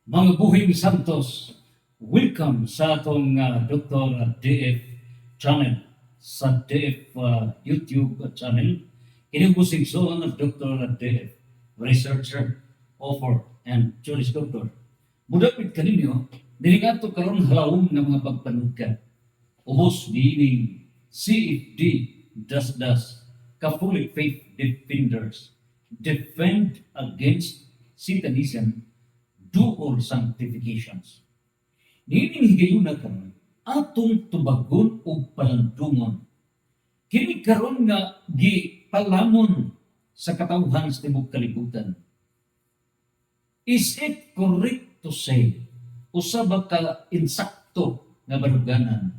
Mga buhing santos, welcome sa atong Dr. DF channel, sa DF YouTube channel. Kinubusig so ang Dr. DF, researcher, author, and Juris Doctor. Mudapit kaninyo, dinigato karon halawong ng mga pagpanugkan. Ubos niining CFD das Catholic Faith Defenders defend against Satanism dual sanctifications. Niining higayuna karon atong tubagon og palandungon. Kini karon nga gipalamon sa katawhan sa tibuok kalibutan. Is it correct to say usa ba ka insakto nga baruganan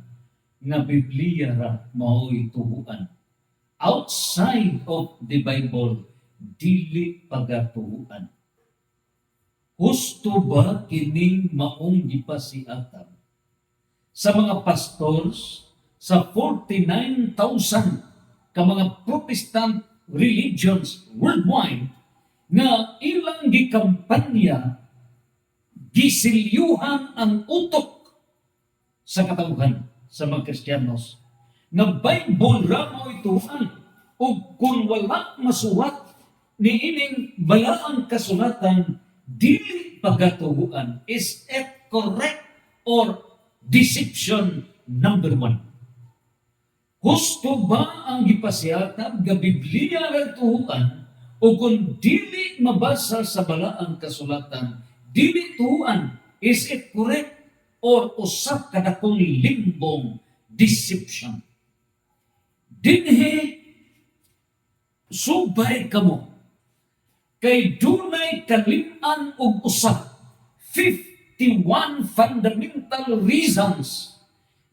nga Biblia ra mao'y tuhuan? Outside of the Bible, dili pagatuhuan. Husto ba kining maong gipasiatan sa mga pastors sa 49,000 ka mga Protestant religions worldwide nga ilang gikampanya gisilyuhan ang utok sa katawhan sa mga Kristiyanos nga Bible ra mo ituan ug kung wala masuwat niining balaang kasulatan dili pagatuhuan. Is it correct or deception number one? Husto ba ang gipasiyatan nga Biblia nga tuhuan o kung dili mabasa sa balaang kasulatan, dili tuhuan? Is it correct or usap kadakong limbong deception? Dinhi subay kamo kay dunay kalim-an og usa 51 fundamental reasons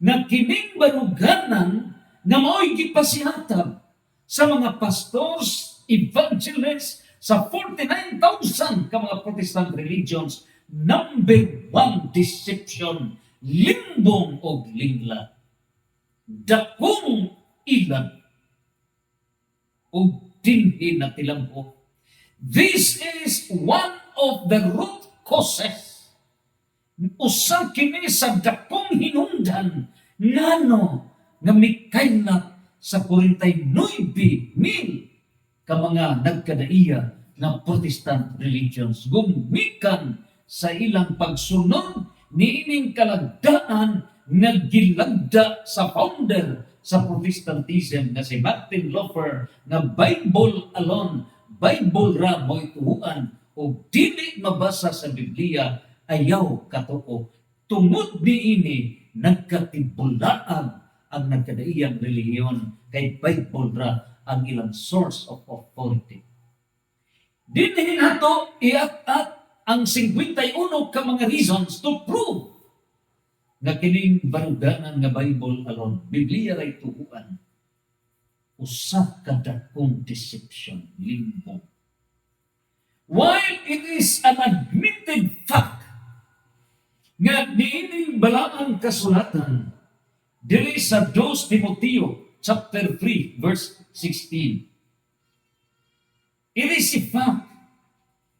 na kining baruganan nga mao'y gipasihatag sa mga pastors, evangelists sa 49,000 ka mga Protestant religions. Number one, deception, limbong og lingla, dakong ilan og dinhi na tilambo. This is one of the root causes. Usa kini sa dakong hinungdan ngano nga mikayna sa 49,000 ka mga nagkadaiya ng Protestant religions gumikan sa ilang pagsunod niining kalagdaan nga gilagda sa founder sa Protestantism na si Martin Luther nga Bible alone, Bible ra mo'y tuhuan o dili mabasa sa Biblia ayaw katuo. Tungod niini nagkatibulaan ang nagkadaiyang relihiyon kay Bible ra ang ilang source of authority. Dinhi nato iat-at ang 51 ka mga reasons to prove nga kining baruganan nga Bible alone, Biblia ray tuhuan. Usa ka dakong deception, limbo. While it is an admitted fact nga niining balaang kasulatan diri sa 2 Timoteo chapter 3 verse 16. It is a fact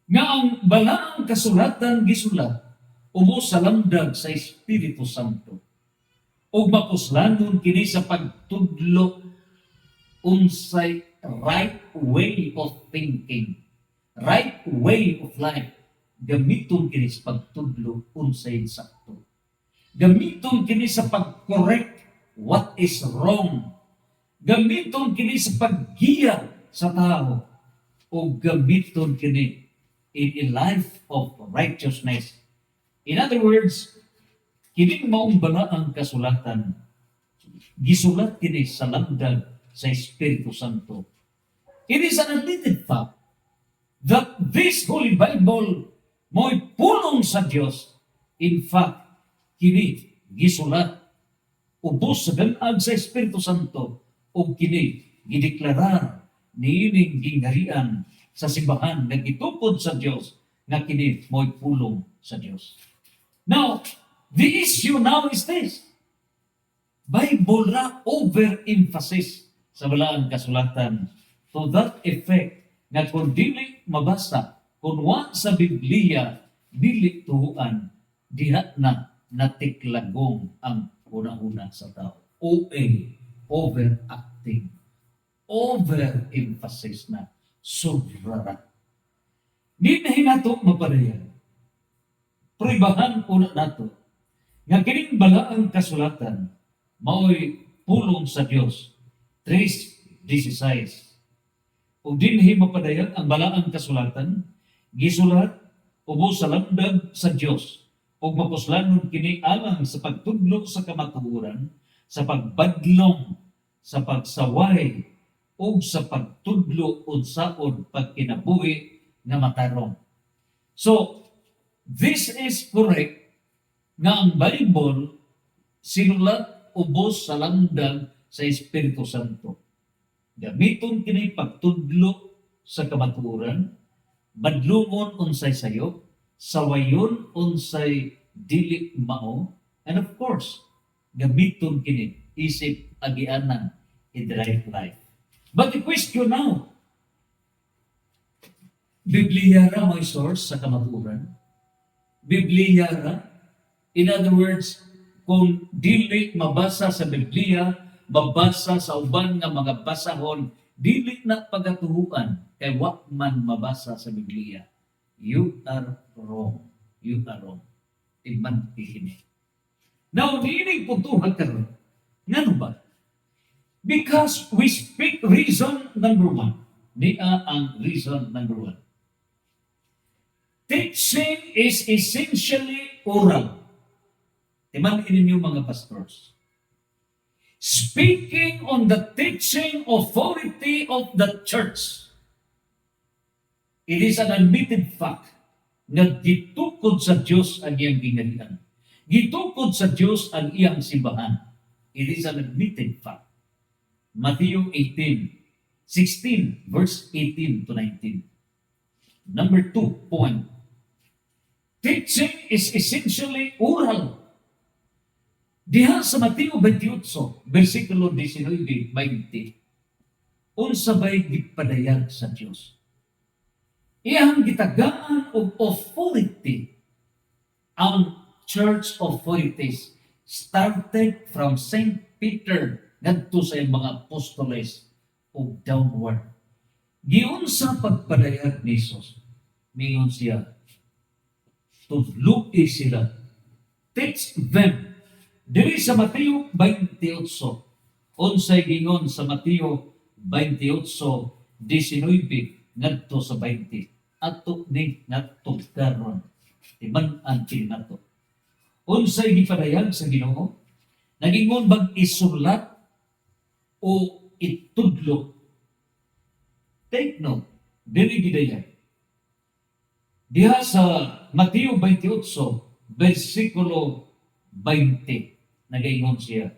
nga ang balaang kasulatan gisulat umo sa lamdag sa Espiritu Santo ug mapuslanon kini sa pagtudlo unsay right way of thinking, right way of life. Gamiton kini sa pagtudlo unsay sakto. Gamiton kini sa pag-correct what is wrong. Gamiton kini sa paggiya sa tao o gamiton kini in a life of righteousness. In other words, kining maong balaang kasulatan gisulat kini sa lamdag sa Espiritu Santo. It is an admitted fact that this Holy Bible mo'y pulong sa Dios. In fact, kini gisulat ubos sa ganag sa Espiritu Santo o kini gideklarar niining gingharian sa simbahan nga gitupod sa Dios nga kini mo'y pulong sa Dios. Now, the issue now is this. Bible ra overemphasis sa balaang kasulatan to that effect nga kung dili mabasa kung wa sa Biblia dili tuhuan, diha na natiklagong ang una-una sa tao. OA, overacting, overemphasis na, sobra. Di na hinato mapadayan. Pribahan una nato, nga kining balaang kasulatan, mao'y pulong sa Dios. 3:16. Ug dinhi mapadayon ang balaang kasulatan, gisulat ubos sa landag sa Dios ug mapuslanon kini alang sa pagtudlo sa kamatuoran, sa pagbadlong, sa pagsaway ug sa pagtudlo unsaon pagkinabuhi nga matarong. So, this is correct nga ang Bible sinulat ubos sa landag sa Espiritu Santo. Gamiton kini pagtudlo sa kamatuoran, badlungon unsay sayo, sawayon unsay dili mao, and of course, gamiton kini isip agianan in the right life. But the question now, Biblia ra may source sa kamatuoran? Biblia ra? In other words, kung dili mabasa sa Biblia, mabasa sa uban nga mga basahon, dili na pagatuhuan kay wa man mabasa sa Biblia. You are wrong. You are wrong. Tigman kini. Now, nining puntuhan karon. Ngano ba? Because we speak reason number one. Niya ang reason number one. Teaching is essentially oral. Timan ninyo mga pastors. Speaking on the teaching authority of the church, it is an admitted fact na gitukod sa Diyos ang iyang gingharian. Gitukod sa Diyos ang iyang simbahan. It is an admitted fact. Matthew 18:16, verse 18 to 19. Number 2 point. Teaching is essentially oral. Diha sa Mateo 28, versikulo 19-20, unsa ba'y gipadayag sa Diyos? Iyang gitagaan og authority, ang church authorities, started from St. Peter ngadto sa mga apostoles ug downward. Giunsa pagpadayag ni Jesus? Mingon siya, tudluki sila. Teach them. Diri sa Mateo 28, unsay gingon sa Mateo 28:19 ngadto sa 20. Ato ni ngadto karon. Timan-an kini nato. Unsay gipadayag sa Ginoo? Nagingon bang isulat o itudlo? Take note. Diri gidayag. Diha sa Mateo 28, versikulo 20. Nagaingon siya,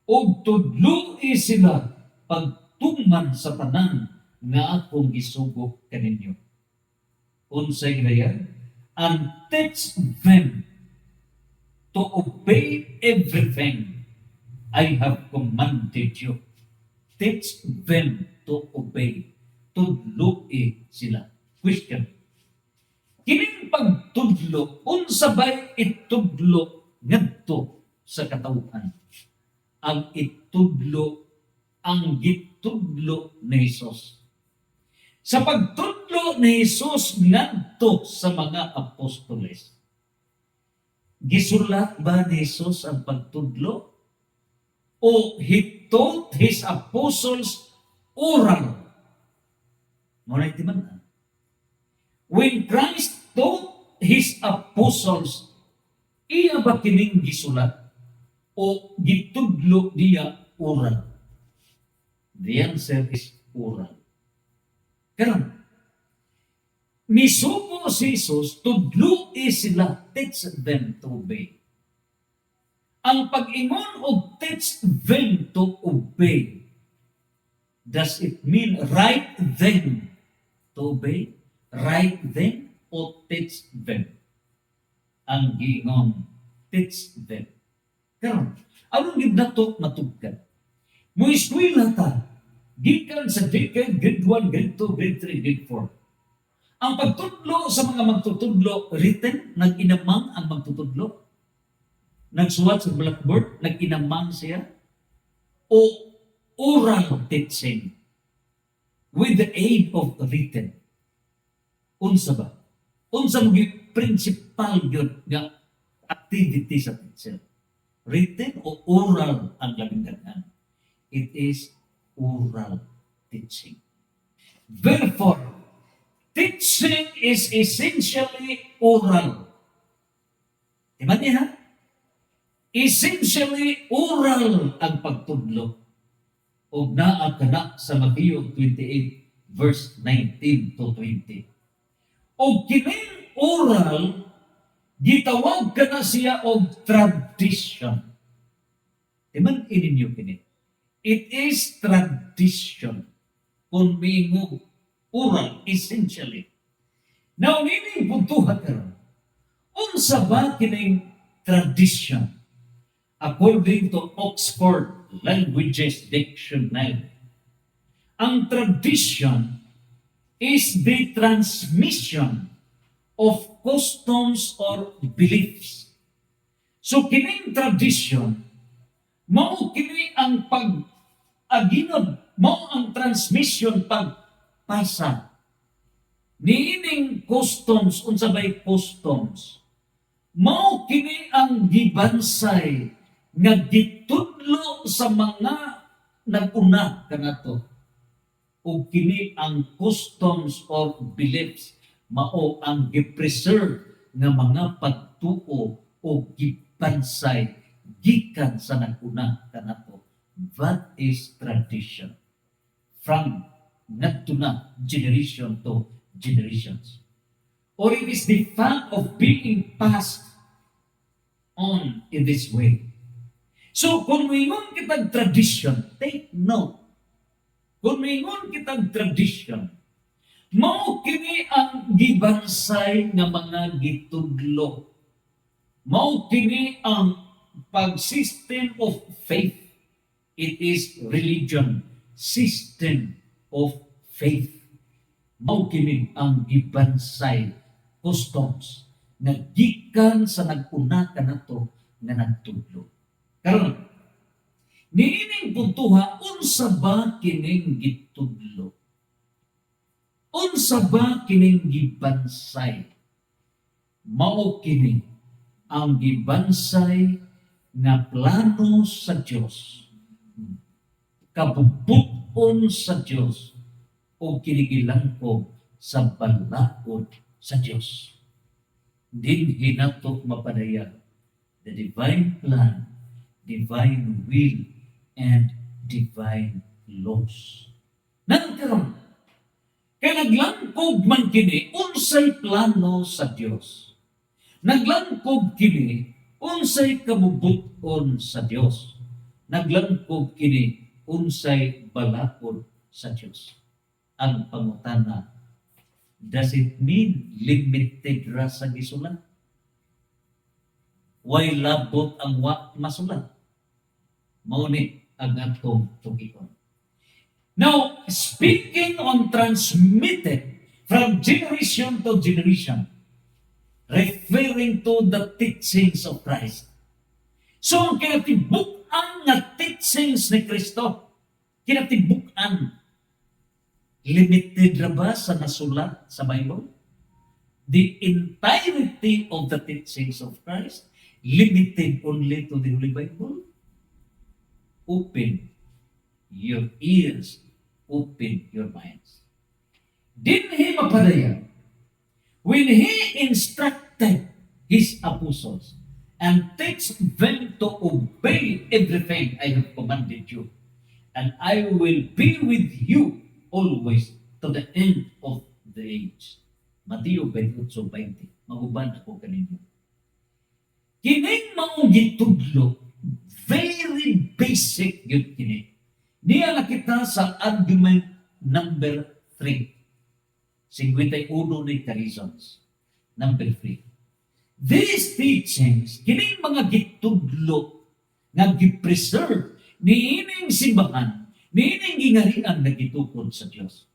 og tudloi sila pagtuman sa tanan nga akong gisugo kaninyo. Unsay gidayag? And teach them to obey everything I have commanded you. Teach them to obey. Tudloi sila. Question. Kining pagtudlo, unsa bay itudlo ngadto sa katawhan? Ang itudlo, ang gitudlo ni Jesus. Sa pagtudlo ni Jesus ngadto sa mga apostoles, gisulat ba ni Jesus ang pagtudlo? O he taught his apostles oral? Muna itiman. When Christ taught his apostles, iya ba kining gisulat o gitudlo diya oral? The answer is oral. Karon, misugo si Jesus, tudloi sila, teach them to obey. Ang pag-ingon og teach them to obey, does it mean write them to obey? Write them o teach them? Ang giingon, teach them. Karon, anong gibnato matugkan? Muiskwila ta, gikan sa grade 1, grade 2, grade 3, grade 4. Ang pagtudlo sa mga magtutudlo, written, nag-inamang ang magtutudlo. Nagsuwat sa blackboard, nag-inamang siya. O oral teaching with the aid of written. Unsa ba? Unsa mo principal yun nga activity sa teacher? Written o oral ang labing daghang? It is oral teaching. Therefore, teaching is essentially oral. Diba niya? Essentially oral ang pagtudlo. O naa kana sa Mateo 28 verse 19 to 20. O kining oral, gitawag ka na siya og tradition. Diman ininyo kini. It is tradition. Kung mingo oral, essentially. Now, nining puntuhan karon. Unsa ba kining tradition? According to Oxford Languages Dictionary, ang tradition is the transmission of customs or beliefs. So, kining tradition, mao kini ang pag-aginod, mao ang transmission, pagpasa. Niining customs, unsa bay customs? Mao kini ang gibansay nga gitudlo sa mga nag-una kanato. O kini ang customs or beliefs, mao ang gipreserve nga mga pagtuo o gibansay gikan sa nag-una kanato. That is tradition. From ngadto na generation to generations. Or it is the fact of being passed on in this way. So, kung mingon kitang tradition, take note. Kung mingon kitang tradition, mao kini ang gibansay nga mga gitudlo. Mao kini ang pag-system of faith. It is religion, system of faith. Mao kini ang gibansay, customs, nga gikan sa nag-una kanato nga nagtudlo. Karon, niining puntuha, unsa ba kining gitudlo? Unsa ba kining gibansay? Mao kini ang gibansay nga plano sa Dios, kabubuton sa Dios, o kinigilangkog sa balaod sa Dios. Dinhi nato mapadaya the divine plan, divine will, and divine laws. Nagkaroon, kaya naglangkog man kini, unsay plano sa Dios. Naglangkog kini, unsay kabubuton sa Dios. Naglangkog kini, unsay balaod sa Dios. Ang pangutana, does it mean limited ra sa gisulat? Way labot ang masulat? Mauni ang atong tugion. Now, speaking on transmitted from generation to generation, referring to the teachings of Christ. So, ang kinatibuk-an nga teachings ni Kristo, kinatibuk-an, limited ra ba sa nasulat sa Bible? The entirety of the teachings of Christ limited only to the Holy Bible? Open your ears, open your minds. Dinhi mapadaya, when He instructed His apostles and teach them to obey everything I have commanded you, and I will be with you always to the end of the age. Mateo 28:20. Maguban ako kaninyo. Kining maong gitudlo, very basic yun kini. Niya nakita sa argument number 3. 51 ni reasons. Number 3. These teachings, kining mga gitudlo nga gipreserve niining simbahan, niining gingarian na gitukod sa Dios.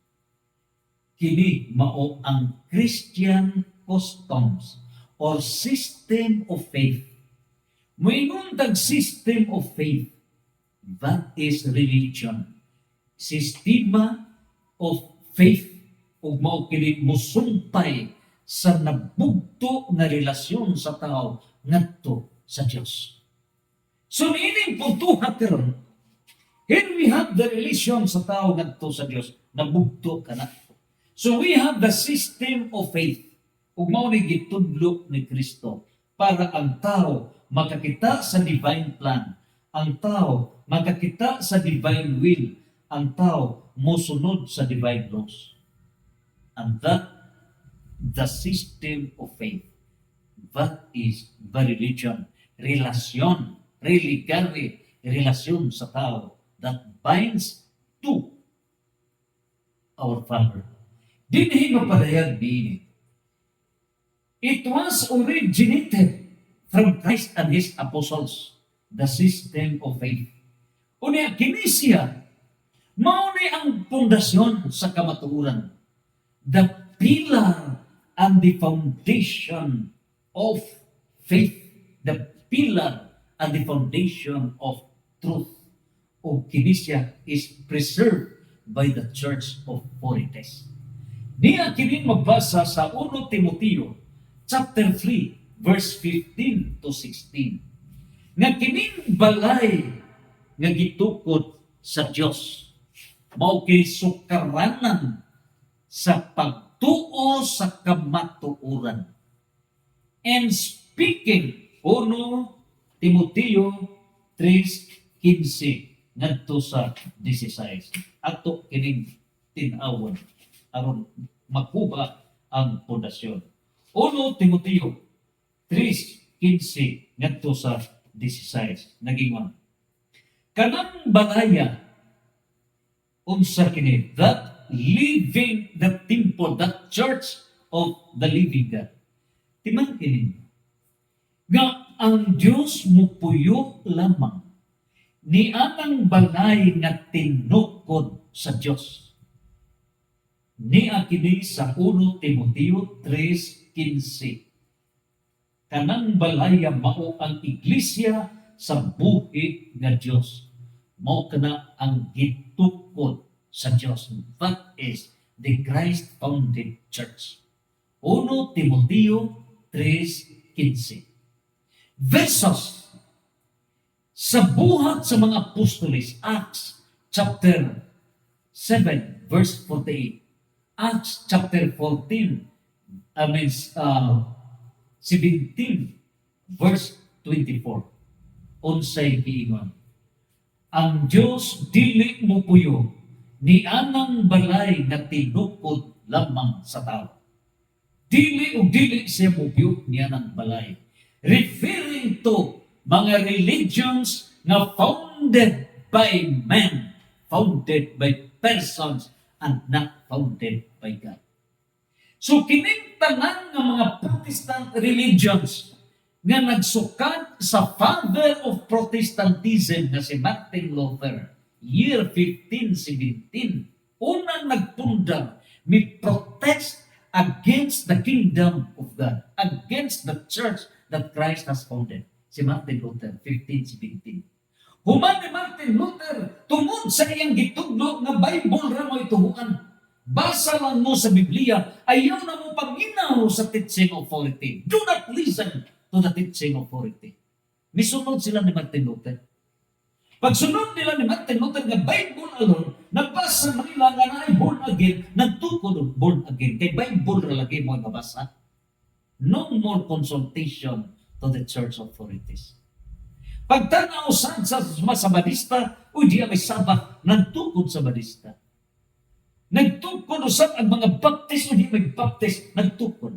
kini mao ang Christian customs or system of faith. Moingon tag system of faith, that is religion. Sistema of faith ug mao kini mosumpay sa nabugto nga relasyon sa tao ngadto sa Dios. So niining puntuha karon, here we have the relation sa tao ngadto sa Dios, nabugto kana. So we have the system of faith. Ug mao ni gitudlo ni Kristo para ang tao makakita sa divine plan, ang tao makakita sa divine will, ang tao mosunod sa divine laws. And that the system of faith, that is the religion, relasyon, religare, relasyon sa tao that binds to our Father. Dinhi mapadayag niini. It was originated from Christ and His apostles, the system of faith. Unya kini siya, mao ni ang pundasyon sa kamatuoran, the pillar and the foundation of faith, the pillar and the foundation of truth. O kini siya is preserved by the Church of Foreites. Niya kini magbasa sa 1 Timoteo chapter 3 verse 15 to 16. Nga kining balay nga gitukod sa Dios mao kini sukaranan sa pagtuo sa kamatuoran. And speaking 1 Timoteo 3:15 ngadto sa 16. Ato kining tin-awon aron makuha ang pundasyon. 1 Timoteo 3:15 ngadto sa 16 nagingon. Kanang balaya unsa kini, that living the temple, that church of the living God. Timan kini nga ang Dios mupuyo lamang ni anang balay nga tinukod sa Dios. Ni kini sa 1 Timoteo 3:15. Kanang balaya mao ang iglesia sa buhi nga Dios. Mao kana ang gitukod sa Dios. That is the Christ-founded church. 1 Timoteo 3:15. Versus sa buhat sa mga apostoles, Acts chapter 7 verse 48. Acts chapter 17 verse 24. Unsay giingon? Ang Dios dili mopuyo ni anang balay nga tinukod lamang sa tao. Dili siya mopuyo ni anang balay. Referring to mga religions na founded by men, founded by persons, and not founded by God. So kining tanan nga mga Protestant religions nga nagsukat sa father of Protestantism na si Martin Luther, year 1517, unang nagpundar, mi protest against the kingdom of God, against the church that Christ has founded. Si Martin Luther, 1517. Human ni Martin Luther, tungod sa iyang gitudlo nga Bible ra mo ituhuan. Basa lang mo sa Biblia, ayaw na mo paminaw sa teaching authority. Do not listen to the teaching authority. Misunod sila ni Martin Luther. Pagsunod nila ni Martin Luther nga Bible alone, nagbasa nila nga na ay born again, nagtukod og born again. Kay Bible ra lagi mo nabasa. No more consultation to the church authorities. Pagtanaw sa Sabadista, uy diya may sabak, nagtukod sa Sabadista. Nagtukod usap ang mga Baptist, uy di may Baptist, nagtukod.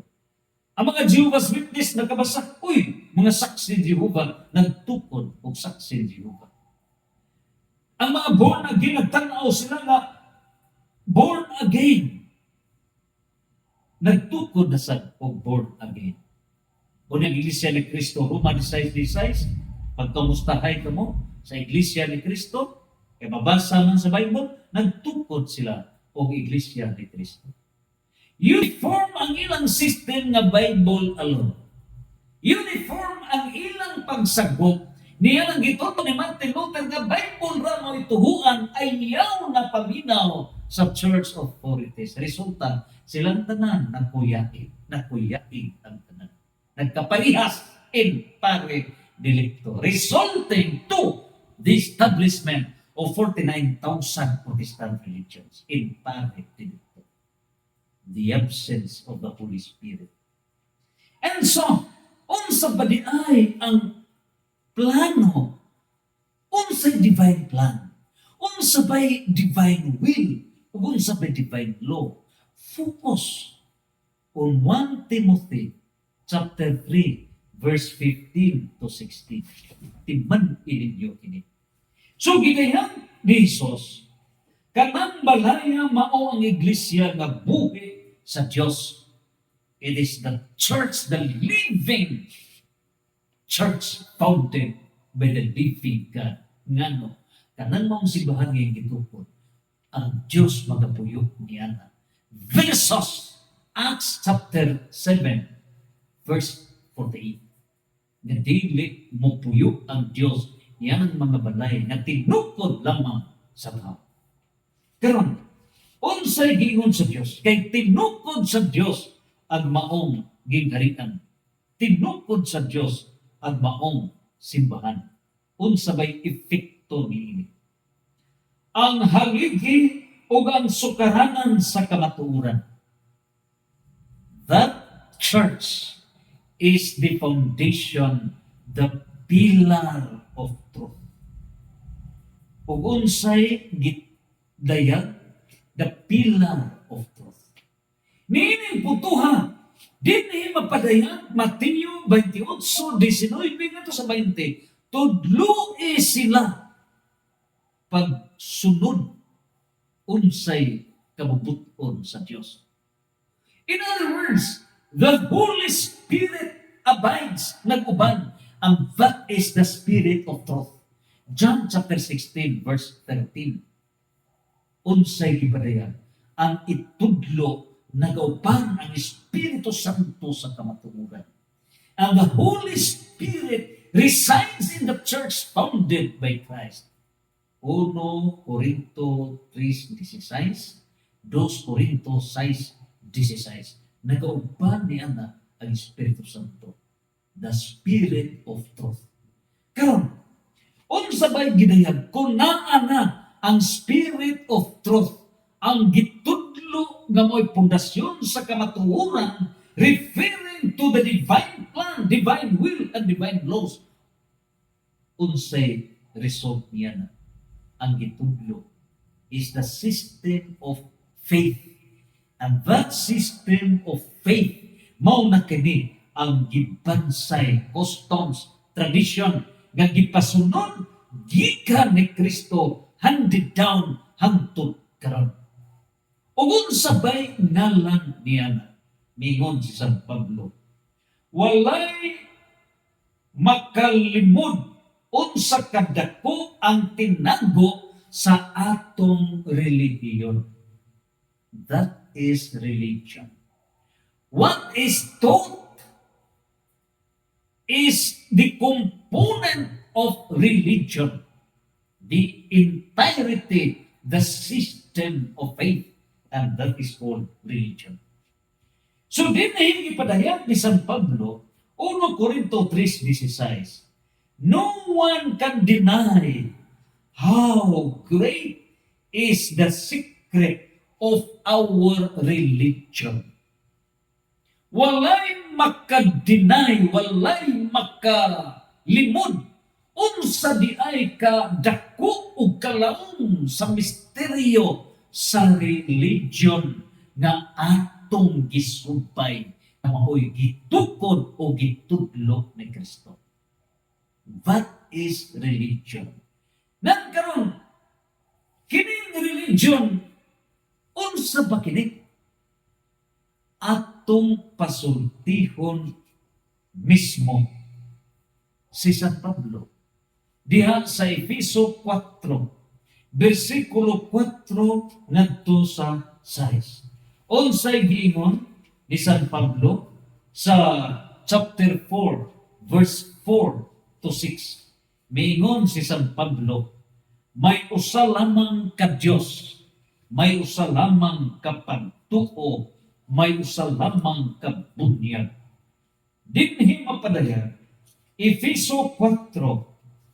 Ang mga Jehovah's Witness nakabasa, uy, mga saksi Jehovah, nagtukod o saksi Jehovah. Ang mga born again, nagtanaw sila na born again. Nagtukod na sa o born again. O ng Iglesia ni Cristo, Roman 16:16, pagkamustahay ka mo sa Iglesia ni Cristo, kaya mabasa man sa Bible, nagtukod sila o Iglesia ni Cristo. Uniform ang ilang system nga Bible alone. Uniform ang ilang pagsagot. Niya lang gituto ni Martin Luther nga Bible ra mo ituhuan ay yaw na paminaw sa church authorities. Resulta, silang tanan nakuyaig ang tanan. Nagkaparihas in pare delicto, resulting to the establishment of 49,000 Protestant religions in pare delicto. The absence of the Holy Spirit. And so, unsa ba di ay ang plano? Unsay divine plan? Unsa ba'y divine will? Ug unsa ba'y divine law? Focus on 1 Timothy chapter 3 verse 15 to 16. Timan ininyo kini. So gidayan ni Jesus, kanang balaya mao ang iglesia nga buhi sa Dios. It is the church, the living church founded by the living God. Ngano, kanang maong simbahan ngayong gitukod, ang Diyos magapuyok niya. Versus Acts chapter 7, verse 48. Nga dili mo puyok ang Diyos niya ng mga balay na tinukod lamang sa tao. Karon, unsay giingon sa Diyos? Kay tinukod sa Diyos ang maong gingharian. Tinukod sa Diyos ang maong simbahan. Unsa bay epekto niini? Ang haligi o ang sukaranan sa kamatuoran. That church is the foundation, the pillar of truth. Ug unsay gidayag, the pillar of truth. Niining putuha, dinhi mapadayag Mateo 28:19 ngadto sa 20. Tudloi sila pagsunod unsay kabubuton sa Dios. In other words, the Holy Spirit abides nag-uban, and that is the Spirit of truth. John chapter 16 verse 13. Unsay gibadayan ang itudlo nagauban ang Espiritu Santo sa kamatuoran. And the Holy Spirit resides in the church founded by Christ. 1 Corinto 3:16, 2 Corinto 6:16. Nagauban niya na ang Espiritu Santo, the Spirit of Truth. Karon, unsa ba'y ginayag kung naa na ang Spirit of Truth, ang gitudlo nga mo'y pundasyon sa kamatuoran, referring to the divine plan, divine will, and divine laws. Unsay result niya na? Ang gitudlo is the system of faith. And that system of faith, mao na kini ang gibansay, customs, tradition, nga gipasunod gikan ni Kristo, handed down hangtod karon. Ug unsa bay ngalan niya na? Mingon si San Pablo, walay makalimod unsa kadako ang tinago sa atong relihiyon. That is religion. What is taught is the component of religion, the entirety, the system of faith, and that is called religion. So din na ipadayag ni San Pablo, 1 Corinto 3:16, no one can deny how great is the secret of our religion. Walay maka-deny, walay makalimod unsa di ay ka dako ug kalaom sa misteryo sa religion nga atong gisubay na mao'y gitukod o gitudlo ni Kristo. That is religion. Nagkaroon, kining religion, unsa ba kini? Atong pasultihon mismo si San Pablo. Diha sa Efeso 4, versikulo 4 ngadto sa 6. Unsay giingon ni San Pablo sa chapter 4, verse 4 to 6. Miingon si San Pablo, may usa lamang ka Dios, may usa lamang ka pagtuo, may usa lamang ka bunyag. Dinhi mapadayon Efeso 4:4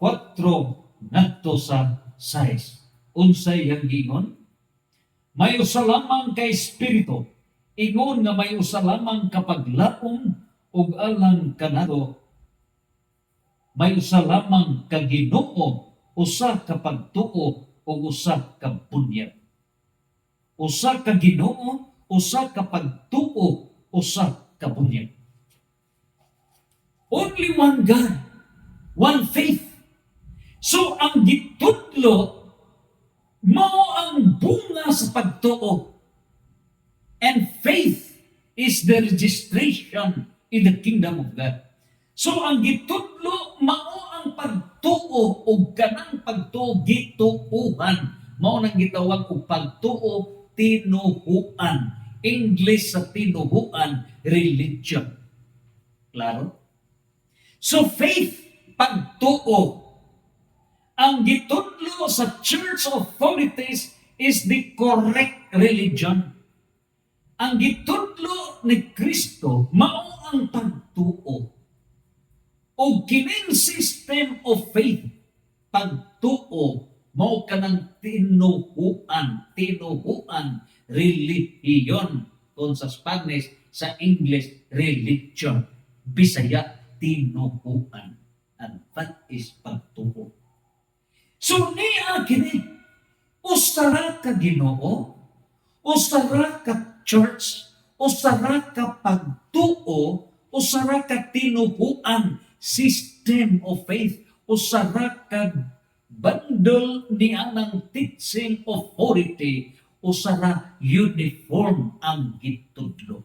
ngadto sa 6. Unsay yang giingon? May usa lamang ka espiritu, ingon nga may usa lamang ka paglaom ug alang kanado. May usa lamang ka Ginoo, usa ka pagtuo ug usa ka bunyag. Usa ka Ginoo, usa ka pagtuo, usa ka bunyag. Only one God, one faith. So ang gitudlo mao ang bunga sa pagtuo. And faith is the registration in the kingdom of God. So ang gitudlo mao ang pagtuo ug kanang pagtuo gituuhan. Mao nang gitawag og pagtuo tinuhuan. English sa tinuhuan, religion. Klaro? So faith, pagtuo. Ang gitudlo sa church authorities is the correct religion. Ang gitudlo ni Kristo mao ang pagtuo. O kining system of faith, pagtuo, mao kanang tinuhuan, relihiyon. Kung sa Spanish, sa English, religion. Bisaya, tinuhuan. And that is pagtuo. So niya kini, usara ka Ginoo, usara ka church, usara ka pagtuo, usara ka tinuhuan, system of faith, usara ka bundle ni anang teaching authority, usara uniform ang gitudlo.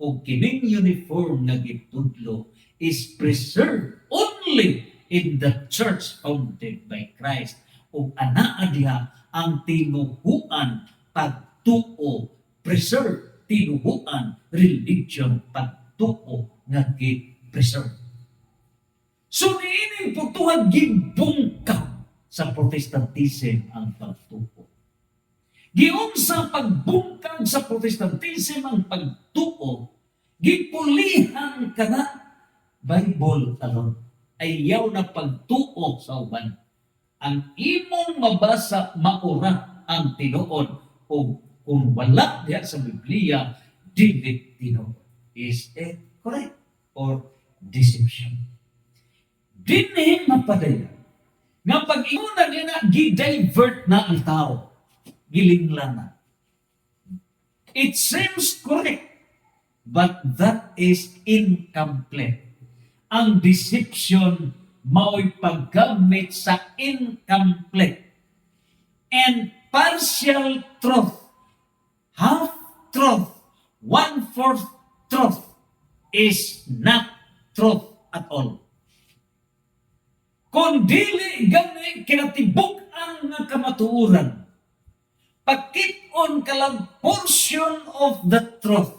O kining uniform nga gitudlo is preserved only in the church founded by Christ. O anaa diha ang tinuhuan, pagtuo, preserve, tinuhuan, religion, pagtuo nga gi-preserve. So niining putuhan gibungka sa Protestantism ang pagtuo. Giunsa pagbungkag sa Protestantism ang pagtuo, gipulihan kana Bible alone. Ayaw na pagtuo sa uban. Ang imong mabasa maura ang tinuod o kung wala diha sa Biblia, dili tinuod. Is it correct or deception? Dinhi mapadayon nga pag-ingon na gi-divert na ang tao, gilinglan na. It seems correct, but that is incomplete. Ang deception mao'y paggamit sa incomplete and partial truth, half truth, 1/4 truth is not truth at all. Kung dili gani kinatibuk-an nga kamatuoran, pagkit-on ka lang portion of the truth,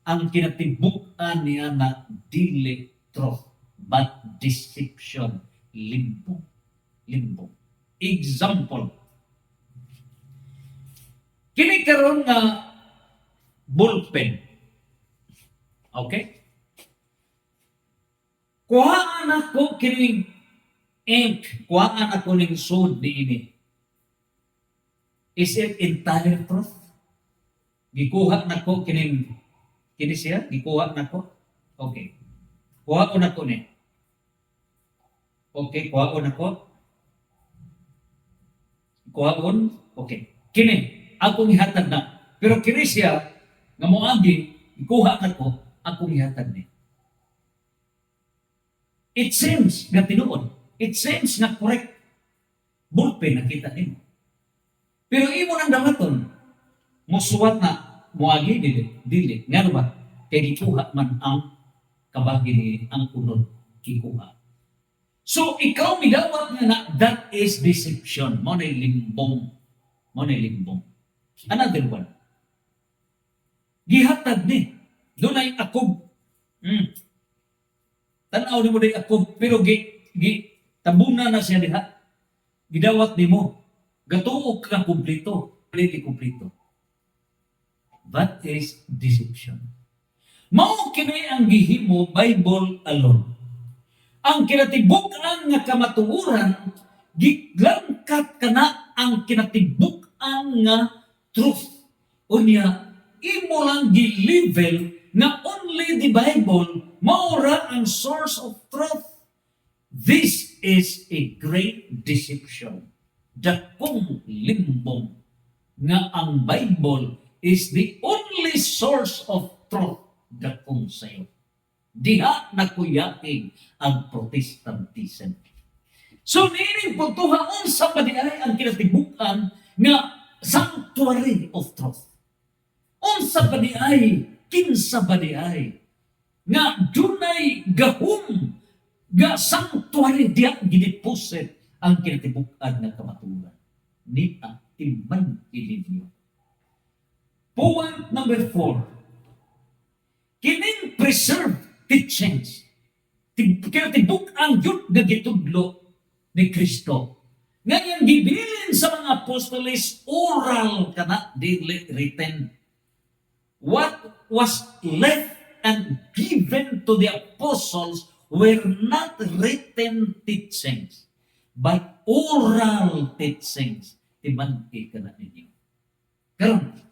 ang kinatibuk-an niya na dili truth, but deception, limbo. Example, kini karon nga ballpen. Okay? Kuhaan ako kining ink, kuhaan ako ning sod niini. Is it entire truth? Gikuha nako kini siya, gikuha nako. Okay. Kuhaon ako ni. Okay, kuhaon ako. Kuhaon, okay. Kini, akong ihatag na. Pero kini siya, nga moagi, ikuha nako, akong ihatag ni. It seems nga tinuod. It seems nga correct. Bulpe nakita nimo. Pero imo nang damaton, musuwat na, moagi, dili. Nga ba? Kaya gikuha man ang kabagi ni ang unod kikuha. So, ikaw midawat nga na that is deception. Mo na limbong. Another one. Gihatag ni. Doon ay akob. Tanaw ni mo day akob, pero tabuna na siya diha. Gidawat ni mo. Gatuog ka kumplito. Pwede kumplito. That is deception. Mao kini ang gihimo Bible alone. Ang kinatibuk-an nga kamatuoran, giglangkat kana ang kinatibuk-an nga truth. Unya, imo lang gi-level na only the Bible maura ang source of truth. This is a great deception. Dakong limbong nga ang Bible is the only source of truth dakong sayo. Diha nakuyaking ang Protestantism. So, nining puntuhaan sa padiay ang kinatibukan nga sanctuary of truth. Unsa padiay, kinsa padiay, nga dunay gahom, ga sanctuary diha ginipuset ang kinatibukan nga kamatuoran. Ni ang timan ininyo. Point number 4. Kining preserved teachings. Kinatibuk ang yun nga gitudlo ni Kristo. Ngayon, gibilin sa mga apostoles, oral kana, dili written. What was left and given to the apostles were not written teachings, but oral teachings. Timanti ka na ninyo. Karon,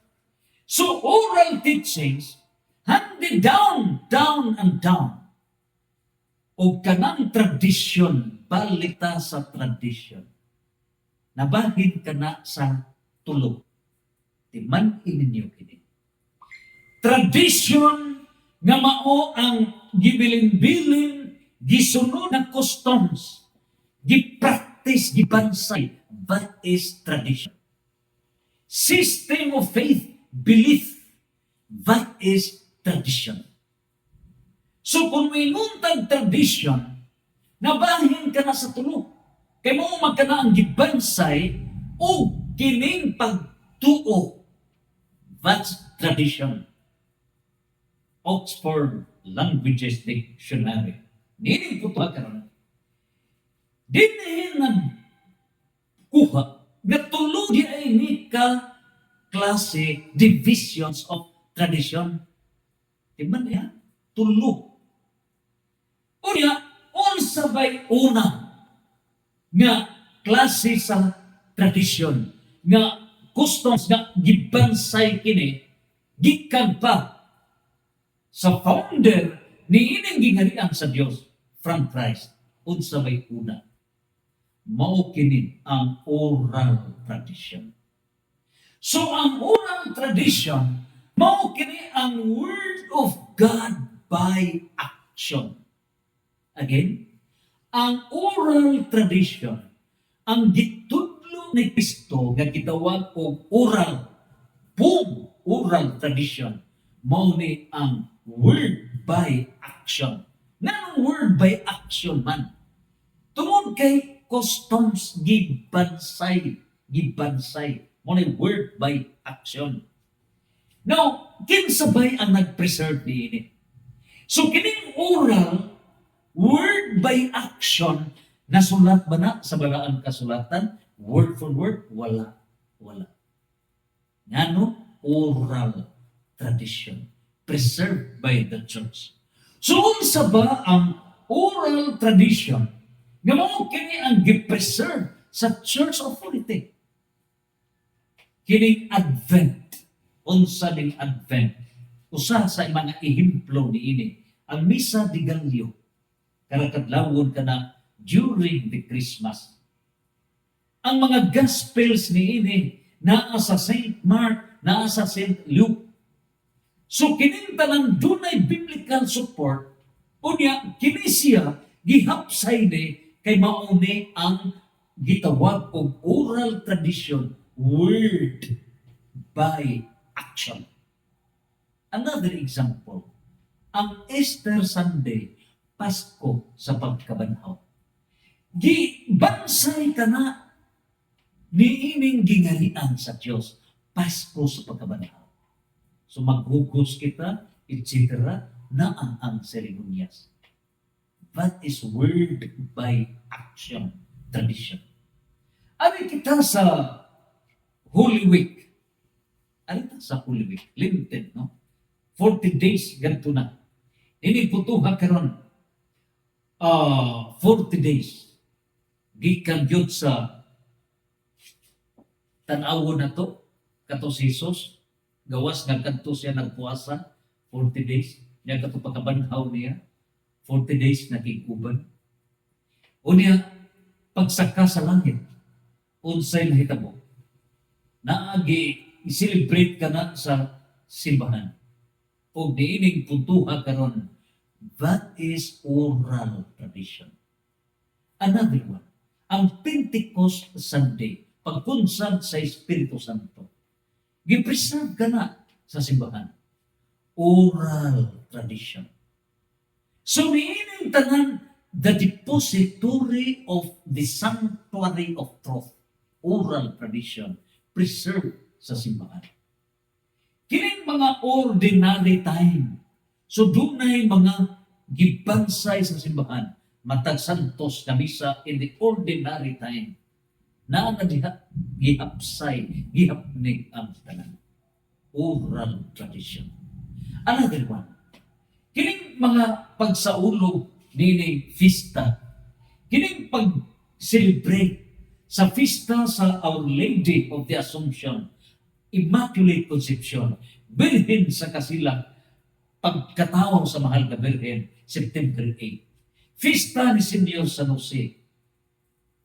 so oral teachings, handed down and down. O kanang tradisyon, balita sa tradisyon. Nabahin ka na sa tulog. Timan ininyo kini. Tradisyon nga mao ang gibilin-bilin, gisunod na customs, gipractice, gibansay. That is tradition. System of faith, belief. That is tradition. So kung inuntag tradition, nabahin ka na sa tulog. Kaya mo magkana ang gibansay o kining pagtuo. That's tradition. Oxford Languages Dictionary. Nining ko ito karon. Dinihin na kuha. Natulog di ay ni ka klase divisions of tradition. Timan niya, tulog. Unya, unsa bay una nga klase sa tradisyon, nga customs nga gibansay kini, gikan pa sa founder ni ining gingharian sa Dios from Christ. Unsa bay una? Mao kini ang oral tradition. So ang oral tradition, mao kini ang Word of God by action. Again, ang oral tradition, ang gitudlo ni Kristo nga gitawag og oral, oral tradition, mao ni ang word by action. Nganong word by action man? Tungod kay customs gibansay, mao ni word by action. Now, kinsa bay ang nag-preserve niini? So kining oral, word by action, nasulat ba na sa balaan kasulatan? Word for word? Wala. Ngano? Oral tradition. Preserved by the church. So unsa ba ang oral tradition nga mao kini ang gi-preserve sa church authority? Kining Advent. Unsa ning Advent? Usa sa mga ehemplo niini ang Misa de Gallio. Karakadlawon ka na during the Christmas. Ang mga Gospels niini naa sa St. Mark, naa sa St. Luke. So kining tanan dunay biblical support, unya kini siya gihapsay ni kay mao ni ang gitawag og oral tradition, word by action. Another example, ang Easter Sunday, Pasko sa pagkabanhaw. Gibansay ka na niining gingarian sa Diyos, Pasko sa pagkabanhaw. So maghugos kita, etc. na ang seremonyas. That is word by action, tradition. Ari kita sa Holy Week. Ari kita sa Holy Week. Limited, no? 40 days, ganito na. Ini putuha karon 40 days. Gikan yun sa tanawo na to, kato si Jesus, gawas nga kanto siya nagpuasa, 40 days, niya kato pagkabanhaw niya, 40 days nakikuban. O niya, pagsaka sa langit, unsay nahitabo, naagi, i-celebrate ka na sa simbahan. O diining puntuha karon, that is oral tradition. Another one, ang Pentecost Sunday, pagkunsad sa Espiritu Santo, gipreserve ka na sa simbahan. Oral tradition. So, niining tanan, the depository of the sanctuary of truth, oral tradition, preserved sa simbahan. Kining mga ordinary time, so dunay mga gibansay sa simbahan, matag santos na misa in the ordinary time, na gihapsay, gihapnig ang tanan. Oral tradition. Another one, kining mga pagsaulog nining fiesta, kining pag-celebrate sa fiesta sa Our Lady of the Assumption, Immaculate Conception, Birhen sa Kasilang, pagkatao sa mahal na Birhen, September 8. Fiesta ni Senyor San Jose,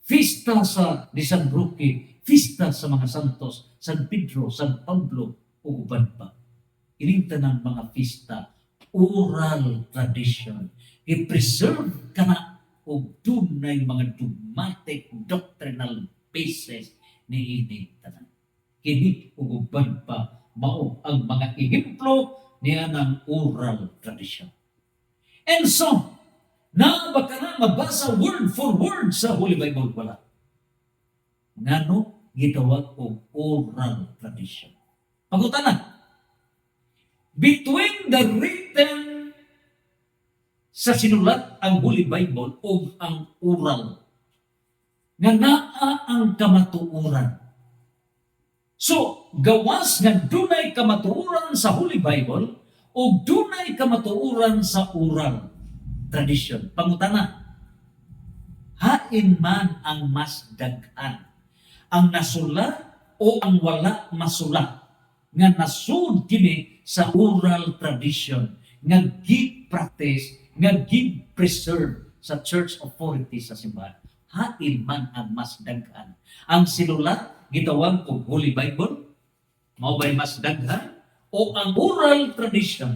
fiesta sa ni San Roque, fiesta sa mga santos, San Pedro, San Pablo, o uban pa. Ininta ng mga fiesta, oral tradition, i-preserve ka na o dunay mga dogmatic doctrinal basis ni inintanan. Kini o uban pa, mao ang mga ehemplo niya ng oral tradition. And so, na baka na mabasa word for word sa Holy Bible, wala. Ngano gitawag og oral tradition. Pagutanan, between the written sa sinulat ang Holy Bible o ang oral, nga naa ang kamatuoran. So, gawas nga dunay kamatuoran sa Holy Bible o dunay kamatuoran sa oral tradition. Pangutana, hain man ang mas daghan, ang nasula o ang wala masula, nga nasud kini sa oral tradition, nga gi-practice, nga gi-preserve sa church authority sa simbahan. Hain man ang mas daghan. Ang sinulat, gitawag og Holy Bible, mao ba'y mas daghan, o ang oral tradition,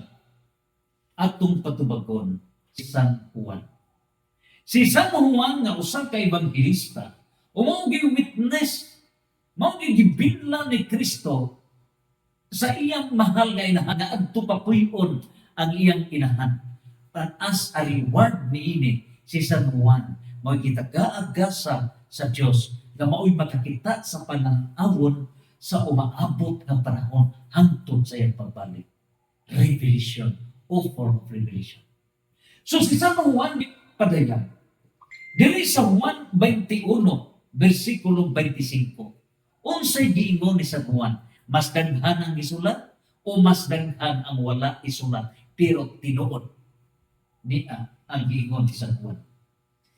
atong patubagon si San Juan. Si San Juan nga usa ka ebanghelista, o mao gi-witness, mao gi-gibinlan ni Kristo sa iyang mahal nga inahan, nga adto papuyon ang iyang inahan. And as a reward niini, si San Juan, mao gitagaagasa sa Dios nga mao'y makakita sa panang-awon sa umaabot ng panahon hangtod sa iyang pagbalik. Revelation o form of revelation. So si San Juan padayon, dili sa 1:21, versikulo 25, unsay giingon ni San Juan, mas daghan ang isulat o mas daghan ang wala isulat, pero tinuod niya ang giingon ni San Juan.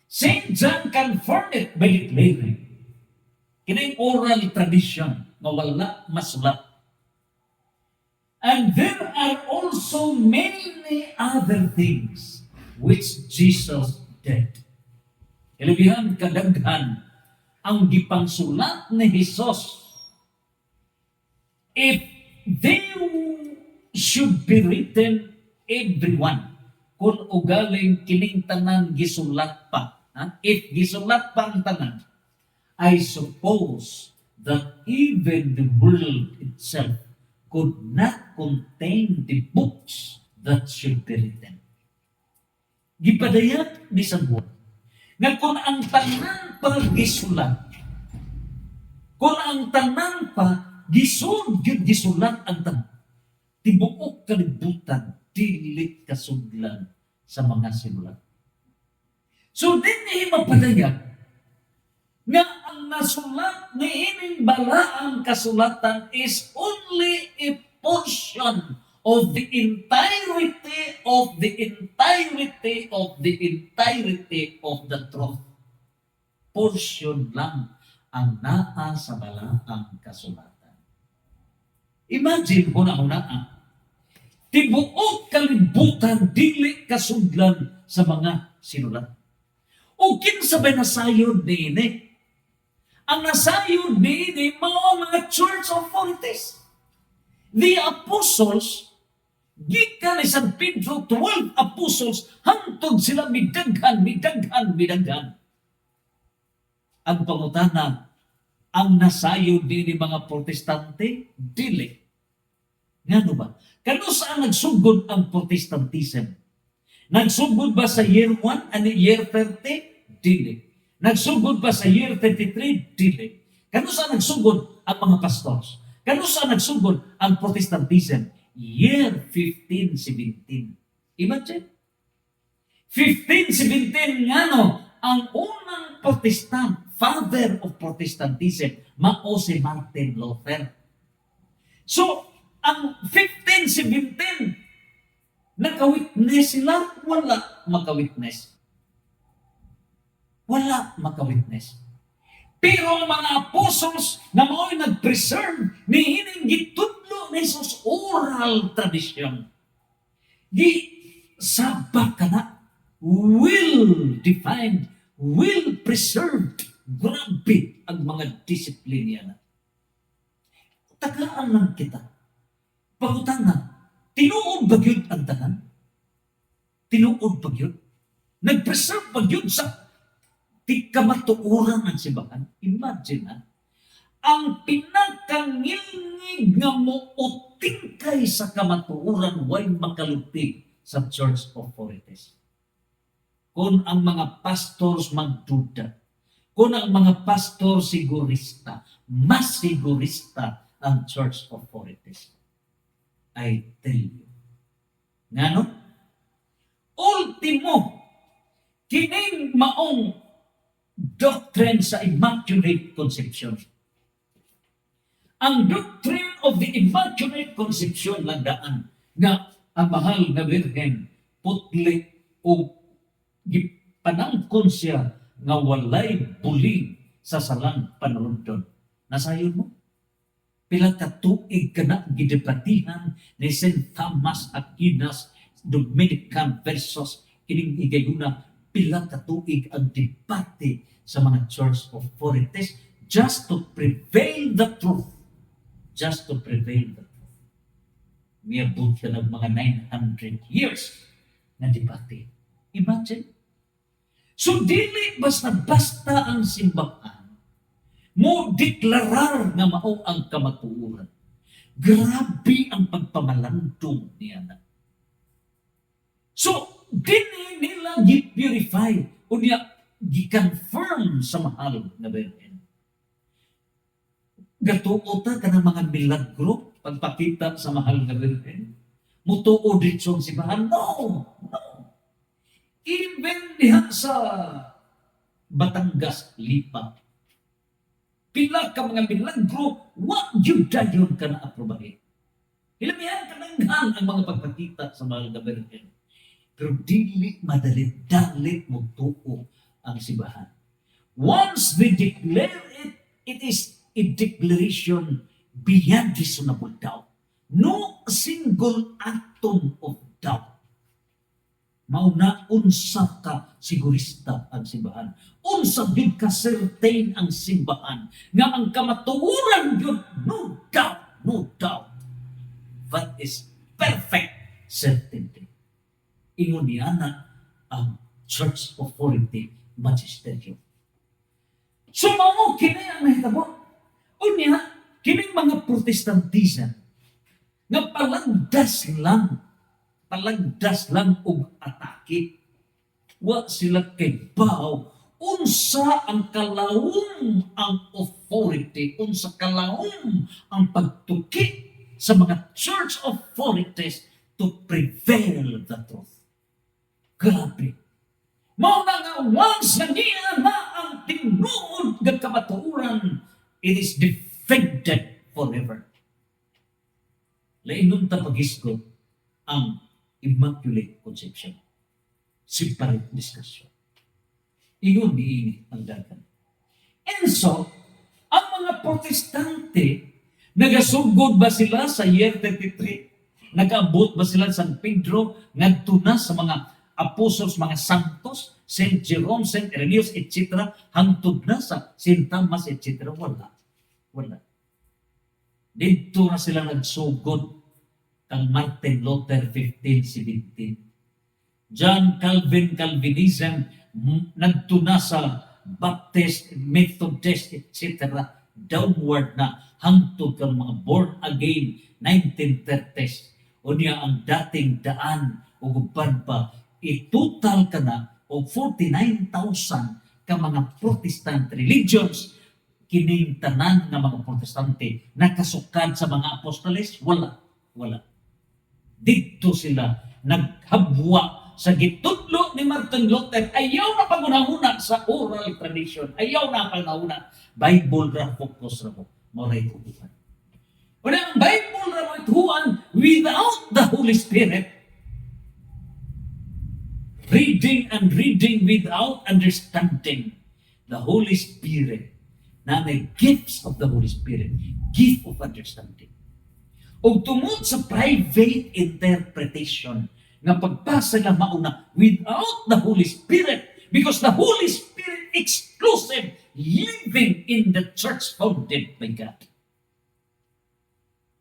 St. John confirmed it by declaring, kining oral tradition nga wala masulat. And there are also many other things which Jesus did. Ilabihan kadaghan ang gipangsulat ni Jesus. If they should be written, everyone, kung ugaling kining tanan gisulat pa, if gisulat pa ang tanan, I suppose that even the world itself could not contain the books that should be written. Gipadayag ni San Juan, nga kung ang tanan pa gisulat, kung ang tanan pa gisulat ang tanan, tibuok kalibutan dili kasudlan sa mga sinulat. So dinhi mapadayag nga ang nasulat ni ining balaang kasulatan is only a portion of the entirety of the entirety of the entirety of the truth. Portion lang ang naa sa balaang kasulatan. Imagine una-una, tibuok kalibutan dili kasudlan sa mga sinulat. O kinsabay nasayod niini? Ang nasayod niini mga church authorities. The apostles, gikan ni San Pedro, 12 apostles, hantod sila midaghan. Ang pangutana, ang nasayod niini mga protestante, dili. Ngano ba? Kano saan nagsugod ang Protestantism? Nagsugod ba sa year 1 and year 30? Dili. Nagsugod ba sa year 33? Dili. Kano saan nagsugod ang mga pastors? Kano saan nagsugod ang Protestantism? Year 1517. Imagine. 1517 ngano ang unang Protestant, father of Protestantism, mao si Martin Luther. So, ang 1517, naka-witness sila? Wala maka-witness. Wala maka-witness. Pero ang mga apostles na mao'y nag-preserve ni hining gitudlo ni Jesus oral tradition. Sabak ka na, well-defined, well-preserved. Grabe ang mga disiplina na. Tagaan lang kita. Pangutan na, tinuod ba yun ang tanan? Tinuod ba yun? Nag-preserve ba yun sa kamatuuran ng simbahan? Imagine na, ang pinakangilngig nga mo o tingkay sa kamatuuran way makalupig sa church authorities. Kung ang mga pastors magduda, kung ang mga pastor sigurista, mas sigurista ang church authorities. I tell you. Ngano? Ultimo, kining maong doctrine sa Immaculate Conception. Ang doctrine of the Immaculate Conception landaan nga ang mahal na Birhen putli o gipanangkon siya nga walay bulig sa salang panulundon. Nasayon mo? Pila ka tuig ka na gidebatihan ni St. Thomas Aquinas Dominican versus kining igayuna, pila ka tuig ang debate sa mga church authorities just to prevail the truth. Just to prevail the truth. Miabot siya ng mga 900 years na debate. Imagine. So, dili basta-basta ang simbahan mo deklarar nga mao ang kamatuoran. Grabe ang pagpamalandong niya na. So, dili nila gi-purify o niya gi-confirm sa mahal na Birhen. Gatuo ta ka ng mga milagro pagpakita sa mahal na Birhen. Mutuo dito ang simbahan? No! Even diha sa Batangas, Lipa, pila ka mga milagro, wa yun dayon ka na aprobahin. Ilamihan ka nanghan ang mga pagpakita sa mahal na Birhen. Pero dili madalit-dalit mo tuo ang simbahan. Once they declare it, it is a declaration beyond reasonable doubt. No single atom of doubt. Mauna, unsa ka sigurista ang simbahan. Unsa din ka certain ang simbahan. Nga ang kamatuoran yun, no doubt, no doubt. That is perfect certainty. Ingon niya na ang church authority magisterium. So, mao kini ang nahitabo. Unya, kining mga Protestantism nga palagdas lang og atake. Wa sila kay baw. Unsa ang kalawom ang authority, unsa kalawom ang pagtuki sa mga church authorities to prevail the truth. Grabe. Mao na nga once na niya na ang tinuod ng kamatuoran, it is defended forever. Lainon ta pagisgot ang Immaculate Conception. Separate discussion. Iyon niini ang dagan. And so, ang mga Protestante, nagasugod ba sila sa year 33? Nag-abot ba sila sa San Pedro? Ngadto na sa mga apostles, mga santos, Saint Jerome, Saint Irenaeus, etc. Hangtod na sa Saint Thomas, etc. Wala. Wala. Dito na sila nagsugod kang Martin Luther 1517. John Calvin, Calvinism, nagtuna sa Baptist, Methodist, etc. Downward na hangtod kang mga born again 1930s. O niya ang dating daan o guban pa, itotal ka na o 49,000 ka mga Protestant religions. Kining tanan ng mga Protestante nakasukad sa mga apostoles? Wala. Wala. Dito sila naghabwa sa gitudlo ni Martin Luther. Ayaw na pangunahuna sa oral tradition. Ayaw na pangunahuna. Bible ra focus ra mo. Moray tutuhan. Wala ang Bible ra mo ituhan without the Holy Spirit. Reading and reading without understanding the Holy Spirit. Na may gifts of the Holy Spirit. Gift of understanding. O tungod sa private interpretation nga pagpasa na mauna without the Holy Spirit, because the Holy Spirit exclusive living in the church founded by God.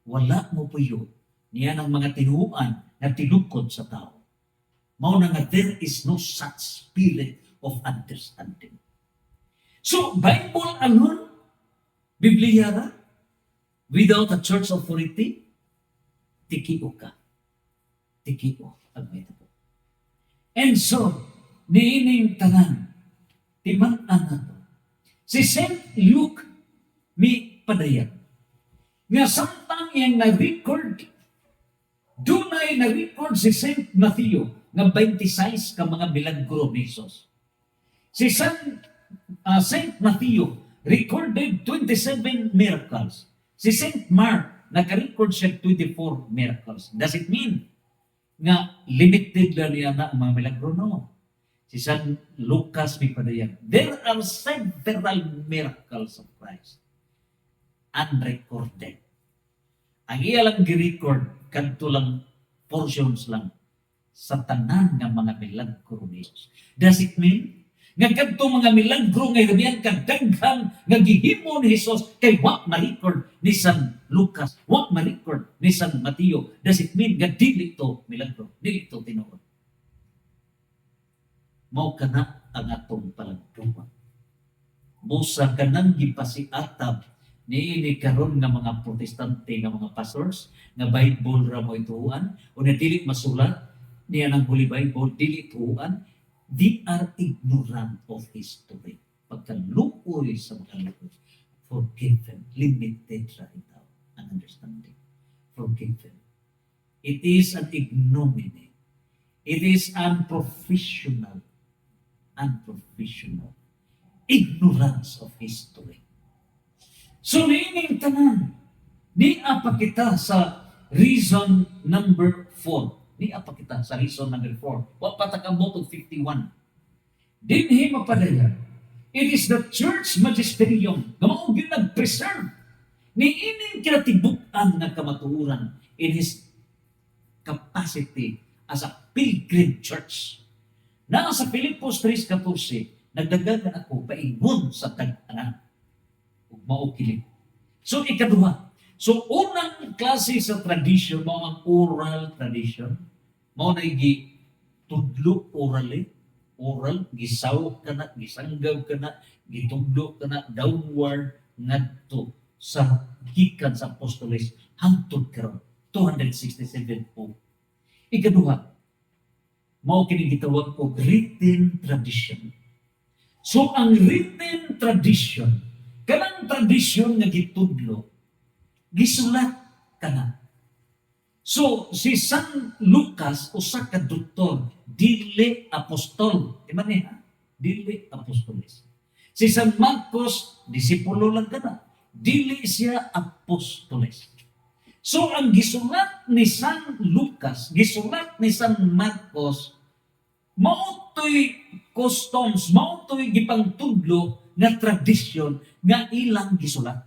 Wala mo po yun. Niyan ang mga tinuan na tinukod sa tao. Mauna nga there is no such spirit of understanding. So, Bible alone, Biblia ra, without a church authority, tikiyo ka. Tikiyo ang metabo. And so, niining tanan, timan-an na to. Si St. Luke, mi padayag. Nga samtang iyang na-record, dunay na-record si St. Matthew, nga 26 ka mga milagro ni Jesus. Si St. Matthew recorded 27 miracles. Si St. Mark, naka-record siya 24 miracles. Does it mean nga limited lang niya na ang mga milagro? No. Si St. Lucas may padayag. There are several miracles of Christ unrecorded. Ang iya lang gi-record, kanto lang portions lang sa tanan ng mga milagro ni Jesus. Does it mean nga kadto mga milagro nga gabihan kadaghan nga gihimo ni Jesus kay wa ma-record ni San Lucas, wa ma-record ni San Mateo? Does it mean nga dili to milagro, dili to tinuod? Mao kana ang atong palagtuman. Busa kanang gipasiatab niini karon nga mga Protestante nga mga pastors nga Bible ra mo ituan o na dili masulat niya ng Holy Bible, dili tuan. They are ignorant of history. Pagkaluoy sa mga luoy, forgiven, limited right now ang understanding. Forgiven. It is an ignominy. It is unprofessional. Unprofessional. Ignorance of history. So, niining tanan, niya pa kita sa reason number 4. Niya pa kita sa reason number 4. Wa patakabot og 51. Dinhi mapadaya. It is the church magisterium nga mao gyud nag-preserve niining kinatibuk-an nga kamatuoran in his capacity as a pilgrim church. Na sa Filipos 3:14, nagdagdagan ako paingon sa tag-anan ug mao kini. So ikaduha. So unang klase sa tradition mao ang oral tradition. Mao na gi tudlo orally, oral gisaw kana, gisanggaw kana, gitudlo kana downward ngadto sa gikan sa apostoles hangtod karon 267 po. Ikaduha, mao kini gitawag og written tradition. So ang written tradition, kanang tradition nga gitudlo, gisulat kana. So, si San Lucas, usa ka doktor, dili apostol. Di man niya? Dili apostoles. Si San Marcos, disipulo lang kana. Dili siya apostoles. So, ang gisulat ni San Lucas, gisulat ni San Marcos, mautoy customs, mautoy gipangtudlo nga tradisyon nga ilang gisulat.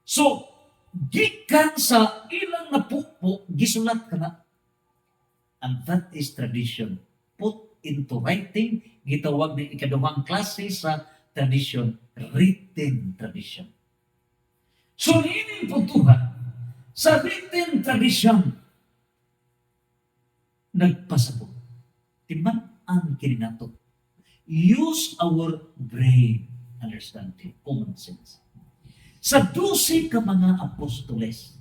So, gikan sa ilang napupo, gisulat ka na. And that is tradition. Put into writing, gitawag na ikaduhang klase sa tradition, written tradition. So, niining puntuhan, sa written tradition, nagpasabot. Timan-an kininato. Use our brain, understanding, common sense. Sa 12 ka mga apostoles,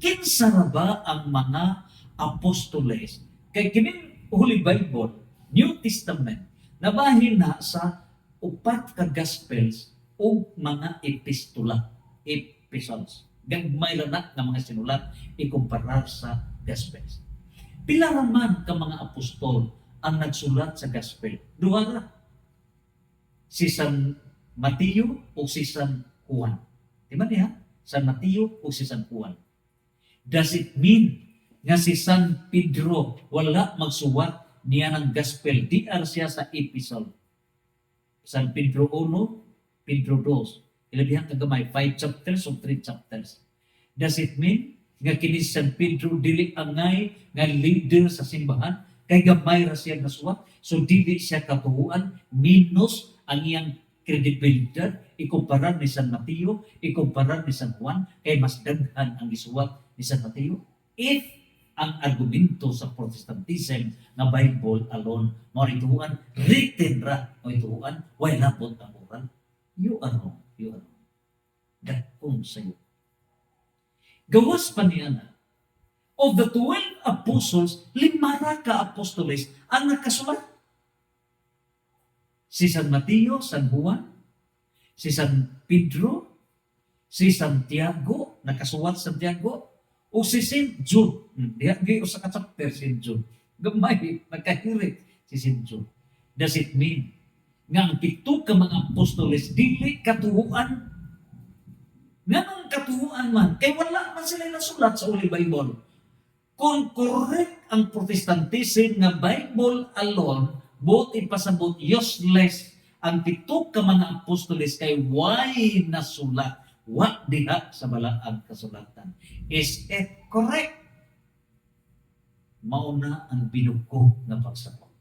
kinsa ra ba ang mga apostoles? Kay kining Holy Bible, New Testament, nabahin na sa 4 ka Gospels o mga epistola, epistles. Gagmay ra na nga mga sinulat ikumparar sa Gospels. Pila raman ka mga apostol ang nagsulat sa Gospel? Duha ra. Si San Mateo o si San Juan. Di ba niya? San Mateo o si San Juan. Does it mean nga si San Pedro wala magsuwat niya ng Gospel? Di siya sa epistle. San Pedro 1, Pedro 2. Ilabihan kagamay, 5 chapters o 3 chapters. Does it mean nga kini San Pedro dili angay nga leader sa simbahan? Kay gamay ra siya nasuwat. So dili siya katuhuan, minus ang iyang kredibilidad, ikumparar ni San Mateo, ikumparar ni San Juan, kay mas daghan ang isuwat ni San Mateo. If ang argumento sa Protestantism na Bible alone, mo ituhuan, written ra, mo ituhuan, why labot ang oral? You are wrong. You are wrong. Dakong sa'yo. Gawas pa niya na, of the 12 apostles, 5 ka apostoles ang nakasulat. Si San Mateo, San Juan, si San Pedro, si Santiago, nakasulat Santiago, o si St. Jude. Di o sa ka-chapter, St. Jude. Gamay, nagkahirit si St. Jude. Does it mean nga ang 7 ka mga apostoles dili katuhuan? Ganong katuhuan man, kay wala man sila nasulat sa Holy Bible. Kung correct ang Protestantism nga Bible alone, both ipasabot useless ang 7 ka mga apostoles kay why nasulat, wa diha sa balaang kasulatan. Is it correct? Mauna ang binuko nga pagsabot.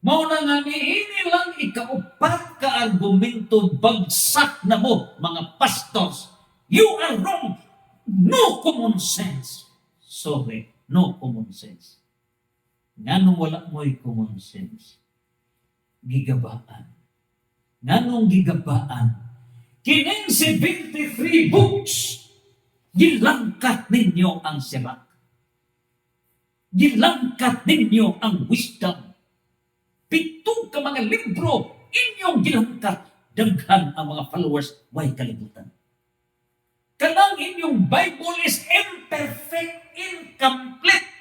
Mauna nga niini lang ikaupat ka argumento, bagsak na mo mga pastors. You are wrong. No common sense. Sorry, no common sense. Nganong wala mo'y common sense? Gigabaan. Nganong gigabaan? Kining 73 books, gilangkat ninyo ang sirak. Gilangkat ninyo ang wisdom. 7 ka mga libro, inyong gilangkat. Daghan ang mga followers, why kalibutan? Kanang inyong Bible is imperfect, incomplete.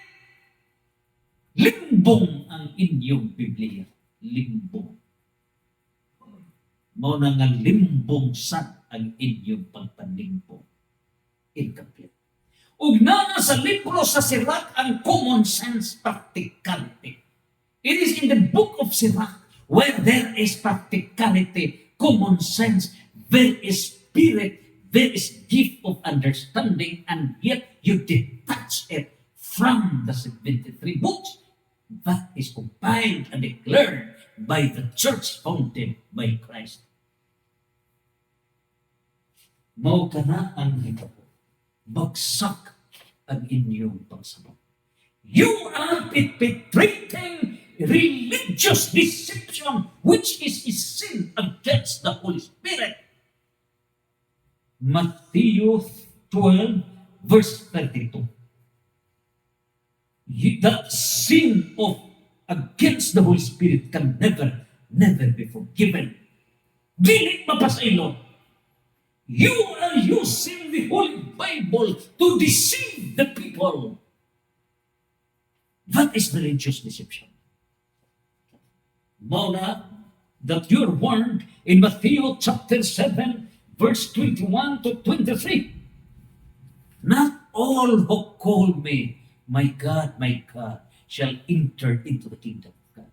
Limbong ang inyong Biblia. Limbong. Mao na nga limbong sad ang inyong pagpanlimbong. Incomplete. Ug na sa libro sa Sirach ang common sense practicality. It is in the book of Sirach where there is practicality, common sense, there is spirit, there is gift of understanding, and yet you detach it from the 73 books that is compiled and declared by the church founded by Christ. Mao kana ang hitabo. Bagsak ang inyong pagsabot. You are perpetrating religious deception which is a sin against the Holy Spirit. Matthew 12 verse 32. That sin of against the Holy Spirit can never be forgiven. Dili mapasaylo. You are using the Holy Bible to deceive the people. That is religious deception. Mona, that you're warned in Matthew chapter 7, verse 21 to 23. Not all who call me, my God, shall enter into the kingdom of God.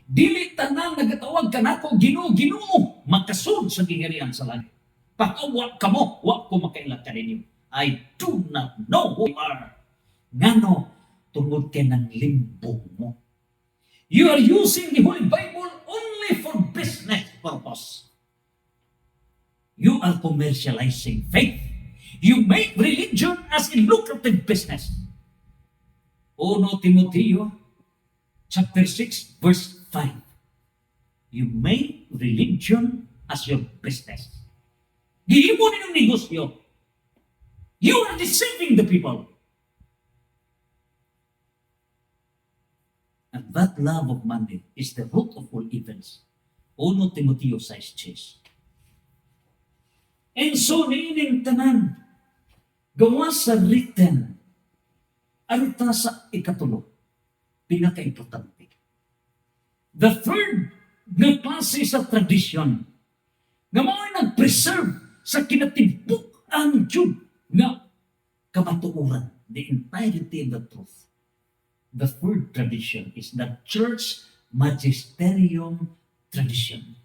Dili tanan nagatawag ka nako Ginoo, Ginoo, makasud sa gingerian sa langit. Pakawa ka mo, wa ko makailan ka ninyo. I do not know who you are. Ngano, tungod kay ng limbong mo. You are using the Holy Bible only for business purpose. You are commercializing faith. You make religion as a lucrative business. 1 Timoteo chapter 6 verse 5. You make religion as your business. Gihimo ninyong negosyo. You are deceiving the people. And that love of money is the root of all evils. 1 Timoteo 6:10. And so, niining tanan, gawa sa written, arita sa ikatulo, pinaka-importante. The third, nga klase sa tradition, nga mao'y nag-preserve sa kinatibuk ang Jud, nga kamatuuran, the entirety of the truth. The third tradition is the church magisterium tradition.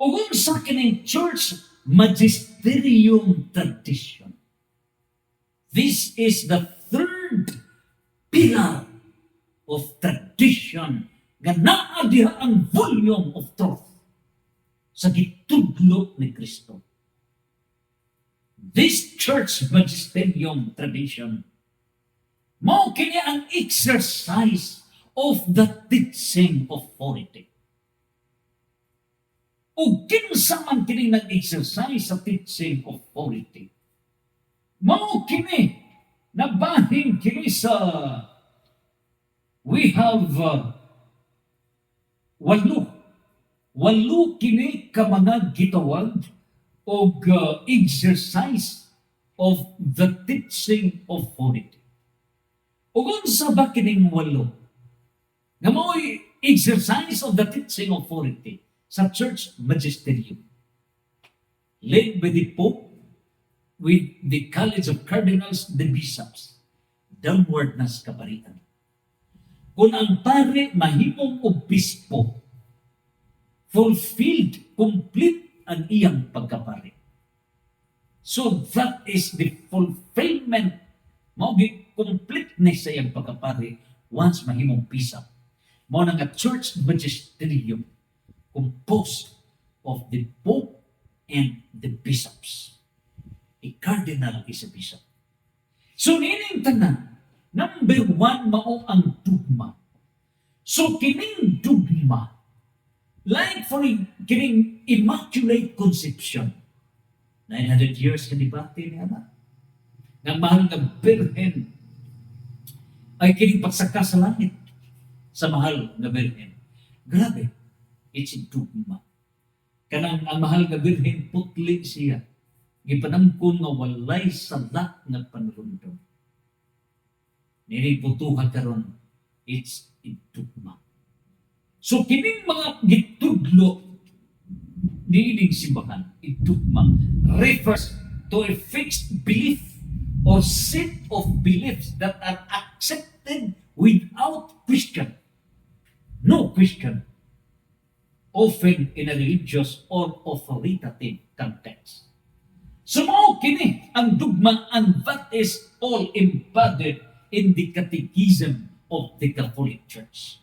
O kung sa kining church magisterium tradition, this is the third pillar of tradition nga naa diha ang volume of truth sa gitudlo ni Kristo. This church magisterium tradition mao kini ang exercise of the teaching authority. O kinsa man kini nag-exercise sa teaching authority, mao kini nabahin kini sa we have walo kini ka mga gitawag og exercise of the teaching authority. Ug unsa ba kining walo? Nga mao'y exercise of the teaching authority sa church magisterium, led by the Pope with the College of Cardinals, the bishops, downward na sa kaparian. Kung ang pare mahimong obispo, fulfilled, complete ang iyang pagkapare. So that is the fulfillment, completeness sa iyang pagkapare once mahimong bishop. Mao na nga church magisterium composed of the Pope and the bishops. A cardinal is a bishop. So nining tanan, number one, mao ang dogma. So kining dogma, like for kining Immaculate Conception, 900 years ka debate niya na. Ng mahal na Birhen ay kining pagsaka sa langit sa mahal na Birhen. Grabe, it's a dogma. Kanang ang mahal na Birhen, putli siya. Gipanangkon nga walay salak nga panrundong. Niliputuhan karon, it's a dogma. So kining mga gitudlo niining simbahan, dogma refers to a fixed belief or set of beliefs that are accepted without question. No question. Often in a religious or authoritative context. So mao kini ang dogma, and that is all embodied in the Catechism of the Catholic Church.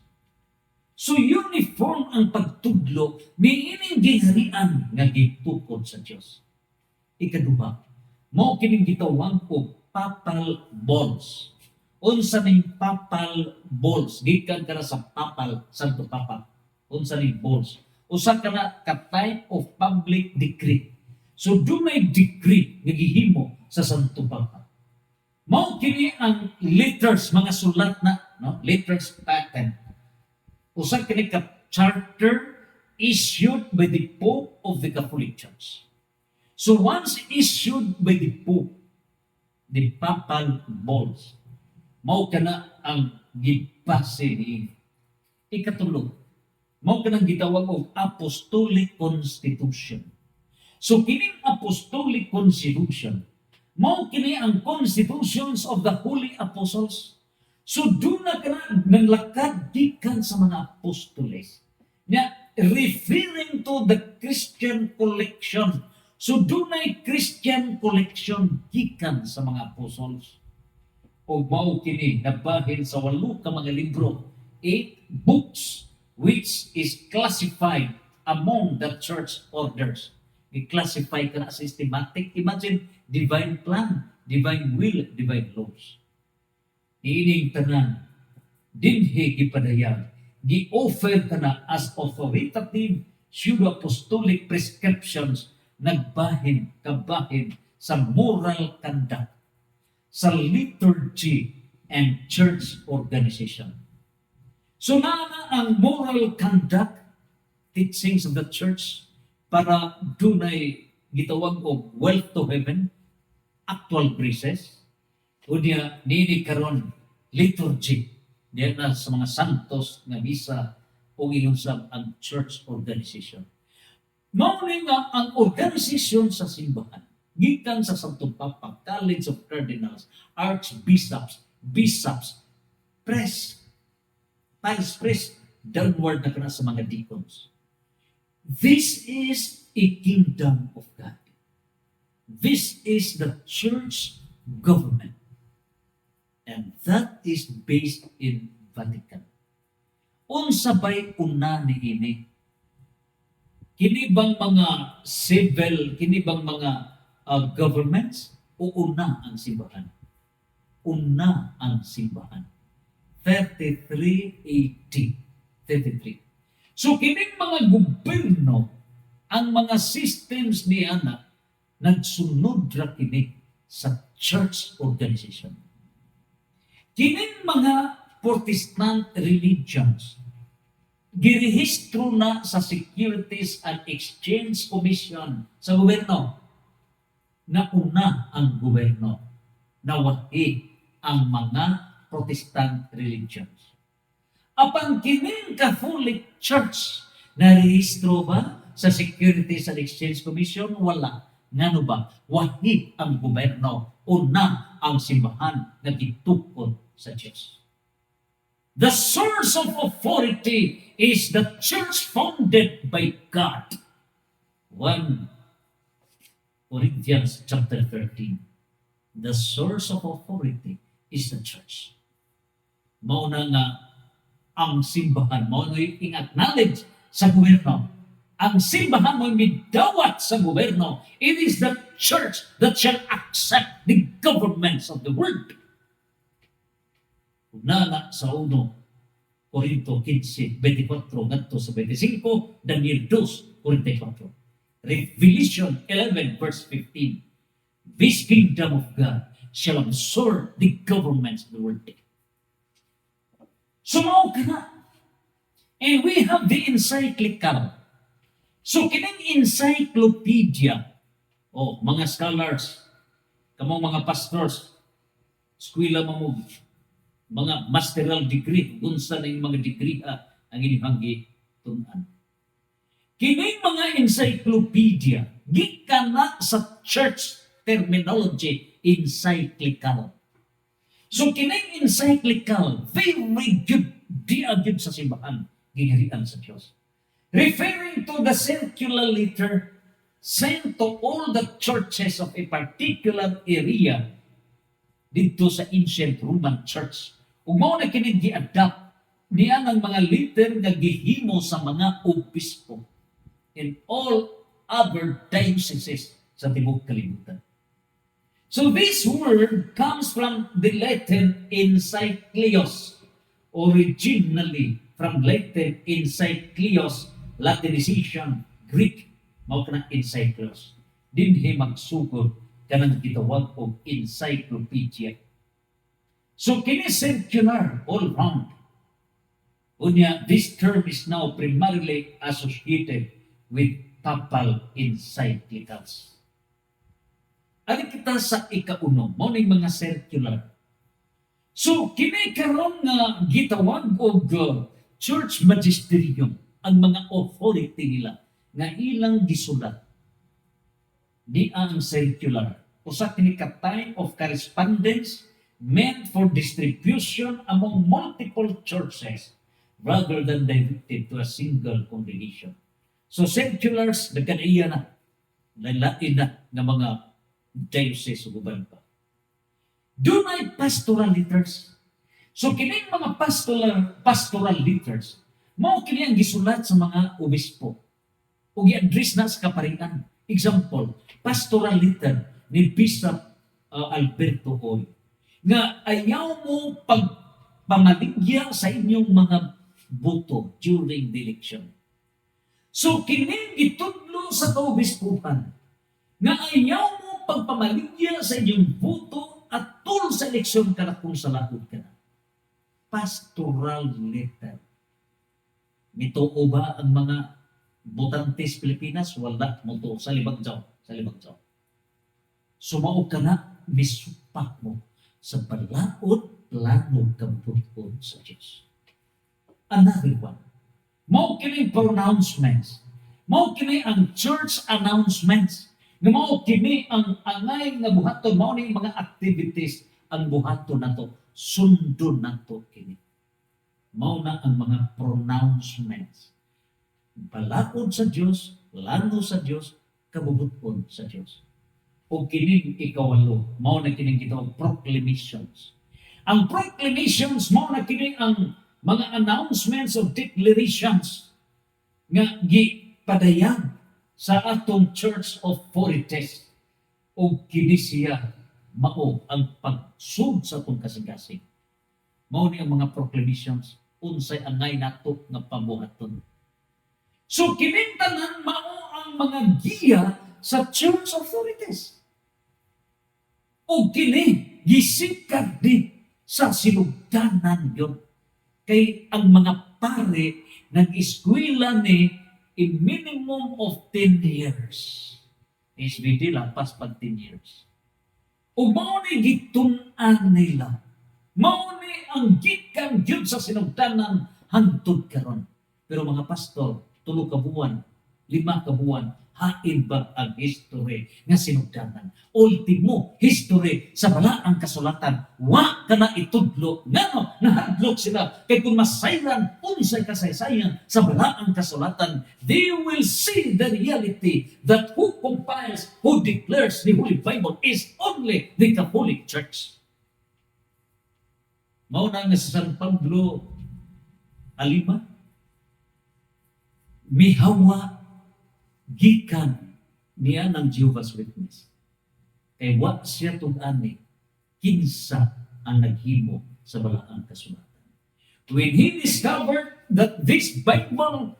So uniform ang pagtudlo ni ining gingharian nga gitukod sa Dios. Ikaduha, mao kining gitawag og papal bulls. Unsa ning papal bulls? Gikan kana sa papal, Santo Papa. Unsa ning bulls? Usa kana ka type of public decree. So dunay decree nga gihimo sa Santo Papa. Mao kini ang letters, mga sulat na, no? Letters patent. Usa kini ka charter issued by the Pope of the Catholic Church. So once issued by the Pope, the papal bulls, mao kana ang gipase ni ikatulog. Mao kana gitawag og Apostolic Constitution. So kining Apostolic Constitution, mao kini ang constitutions of the Holy Apostles. So doon na kana nanglakad gikan sa mga apostoles. Nya referring to the Christian collection. So doon ay Christian collection gikan sa mga apostles. O mao kini nabahin sa 8 ka mga libro, 8 books which is classified among the church orders. I-classify ka na systematic. Imagine, divine plan, divine will, divine laws. Iining tanan, dinhi gipadayag, gi-offer ka na as authoritative pseudo-apostolic prescriptions nagbahin, kabahin sa moral conduct, sa liturgy and church organization. So na ang moral conduct teachings of the church para dunay gitawag og wealth to heaven, actual graces, o niya nini karon liturgy diya na sa mga santos nga misa o gilunsab ang church organization. Mao ni nga ang organisasyon sa simbahan gikan sa Santo Papa, College of Cardinals, Archbishops, Bishops, Press, Vice Press, downward na kana sa mga deacons. This is a kingdom of God. This is the church government. And that is based in Vatican. Unsa bay una ni ini? Kini bang mga civil, kini bang mga governments o una ang simbahan? Una ang simbahan. 33 AD. 33. So kining mga gobyerno, ang mga systems ni ana nagsunod ra kini sa church organization. Kining mga Protestant religions girehistro na sa Securities and Exchange Commission sa gobyerno. Nauna ang gobyerno, nawahi ang mga Protestant religions. Apang kining Catholic Church narehistro ba sa Securities and Exchange Commission? Wala. Ngano ba? Wahi ang gobyerno, una ang simbahan na gitukod sa Diyos. The source of authority is the church founded by God. 1 Corinthians chapter 13. The source of authority is the church. Mauna nga ang simbahan, mauna yung in-acknowledge sa gobyerno. Ang simbahan mo midawat sa gobyerno. It is the church that shall accept the governments of the world. Unana sa 1 Corinto 15, 24, ngadto sa 25, Daniel 2, 44. Revelation 11, verse 15. This kingdom of God shall absorb the governments of the world. So mao kana. And we have the encyclical. So kining encyclopedia, mga scholars, kamong mga pastors, eskwela mo mga masteral degree, unsa na yung mga degree ang inyong gitunan. Kining mga encyclopedia, gikan na sa church terminology, encyclical. So kining encyclical, very good, di-agid sa simbahan, ginharian sa Diyos. Referring to the circular letter sent to all the churches of a particular area dito sa ancient Roman Church. Ug mao na kini gi-adapt niya ng mga letter nga gihimo sa mga obispo in all other dioceses sa tibuok kalibutan. So this word comes from the Latin encyclios, originally from Latin encyclios, Latinization, Greek, mao kana encyclios. Dinhi magsugod kanang gitawag og encyclopedia. So kini circular all round. Unya, this term is now primarily associated with papal encyclicals. Ali kita sa ikaunom, mo ning mga circular. So, kini karon nga gitawag og church magisterium, ang mga authority nila nga ilang gisulat di ang circular. Usa kini ka type of correspondence meant for distribution among multiple churches rather than directed to a single congregation. So circulars, nagkanaiya na, lalain na ng mga diocese o guban pa. Doon ay pastoral letters. So kining mga pastoral letters, mao kini ang gisulat sa mga obispo o gi-address na sa kaparian. Example, pastoral letter ni Bishop Alberto Hoy nga ayaw mo pagpamaligya sa inyong mga boto during the election. So kining gitudlo sa kaobispuhan nga ayaw mo pagpamaligya sa inyong boto at tul sa eleksyon kana kung salahod ka na. Pastoral letter. Mituo ba ang mga botantes Pilipinas? Wala mo to sa libagjaw. Sumao ka na, misupak mo sa balaod plano kabuton sa Diyos. Another one. Mao kini pronouncements. Mao kini ang church announcements. Mao kini ang angay nga buhaton, mao ni mga activities ang buhaton nato. Sundon nato kini. Mao na ang mga pronouncements. Balaod sa Diyos, plano sa Diyos, kabubuton sa Diyos. O kining ikawalo, mao na kining gitawag proclamations. Ang proclamations mao na kining ang mga announcements or declarations nga gipadayag sa atong church authorities o kini siya mao ang pagsud sa atong kasing-kasing. Mao ni ang mga proclamations unsay angay nato nga pabuhaton. So kining tanan mao ang mga giya sa church authorities. O kini gisikad di sa silugdanan yun. Kay ang mga pare nag-eskwela ni in minimum of 10 years. SBD lapas pag 10 years. O mao ni gitun-an nila. Mao ni ang gikan yun sa sinugdanan hangtod karon. Pero mga pastor, 3 ka buwan, 5 ka buwan, hain ba ang history nga sinugdanan? Ultimo, history sa balaang kasulatan. Wa ka na itudlo. Nga nahadlok sila. Kaya kung masayran, unsay kasaysayan sa balaang kasulatan, they will see the reality that who compiles, who declares the Holy Bible is only the Catholic Church. Mauna nga sa San Pablo, alima, mihawa gikan niya ng Jehovah's Witness. Kay wa siya tug-ani kinsa ang naghimo sa balaang kasulatan. When he discovered that this Bible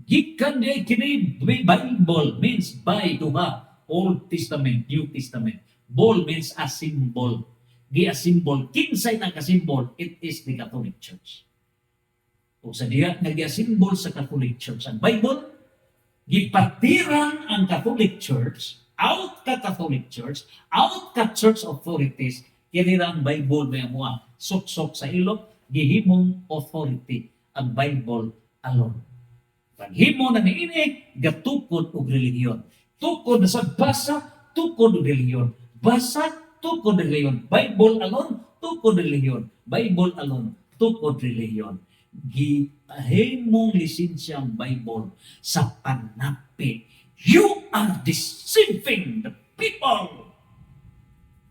gikan niya kini Bible means by duha, Old Testament, New Testament. Ball means a symbol. A symbol. Kinsay na ka-symbol? It is the Catholic Church. O sa diya, nag-symbol sa Catholic Church. Ang Bible, gipatiran ang Catholic Church, out ka Catholic Church, out ka church authorities, kinira ang Bible may mga sok-sok sa ilog, gihimong authority, ang Bible alone. Paghimo na niinig, gatukod og relihiyon. Tukod na sa basa, tukod og relihiyon. Basa, tukod og relihiyon. Bible alone, tukod relihiyon. Bible alone, tukod relihiyon. Gihimong lisensya ang Bible sa panapi. You are deceiving the people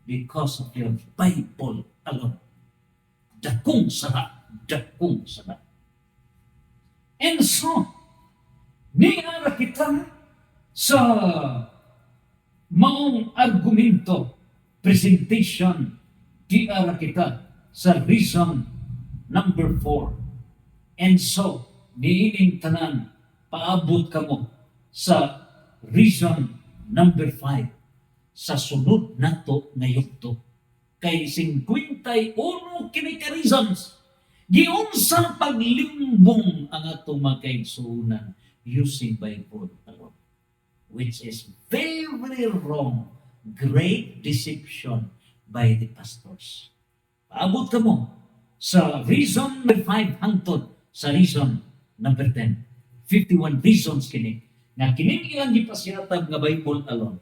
because of your Bible alone. Dakong sara, dakong sara. And so, niara kita sa maong argumento, presentation, diara kita sa reason number 4. And so, niining tanan, paabot ka mo sa reason number 5 sa sunod nato nga yugto. Kay 51 kini ka reasons. Giunsa paglimbong ang atong mga kaigsuonan using Bible alone. Which is very wrong great deception by the pastors. Paabot ka mo sa reason number 5 hangtod sa reason number 10. 51 reasons kini nga kining ilang gipasihatag nga Bible alone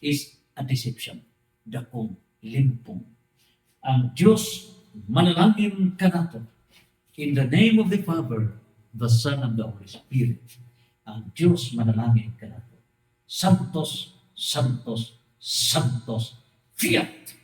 is a deception. Dakong limpong. Ang Diyos manalangin kanato in the name of the Father, the Son, and the Holy Spirit. Ang Diyos manalangin kanato. Santos, Santos, Santos, Fiat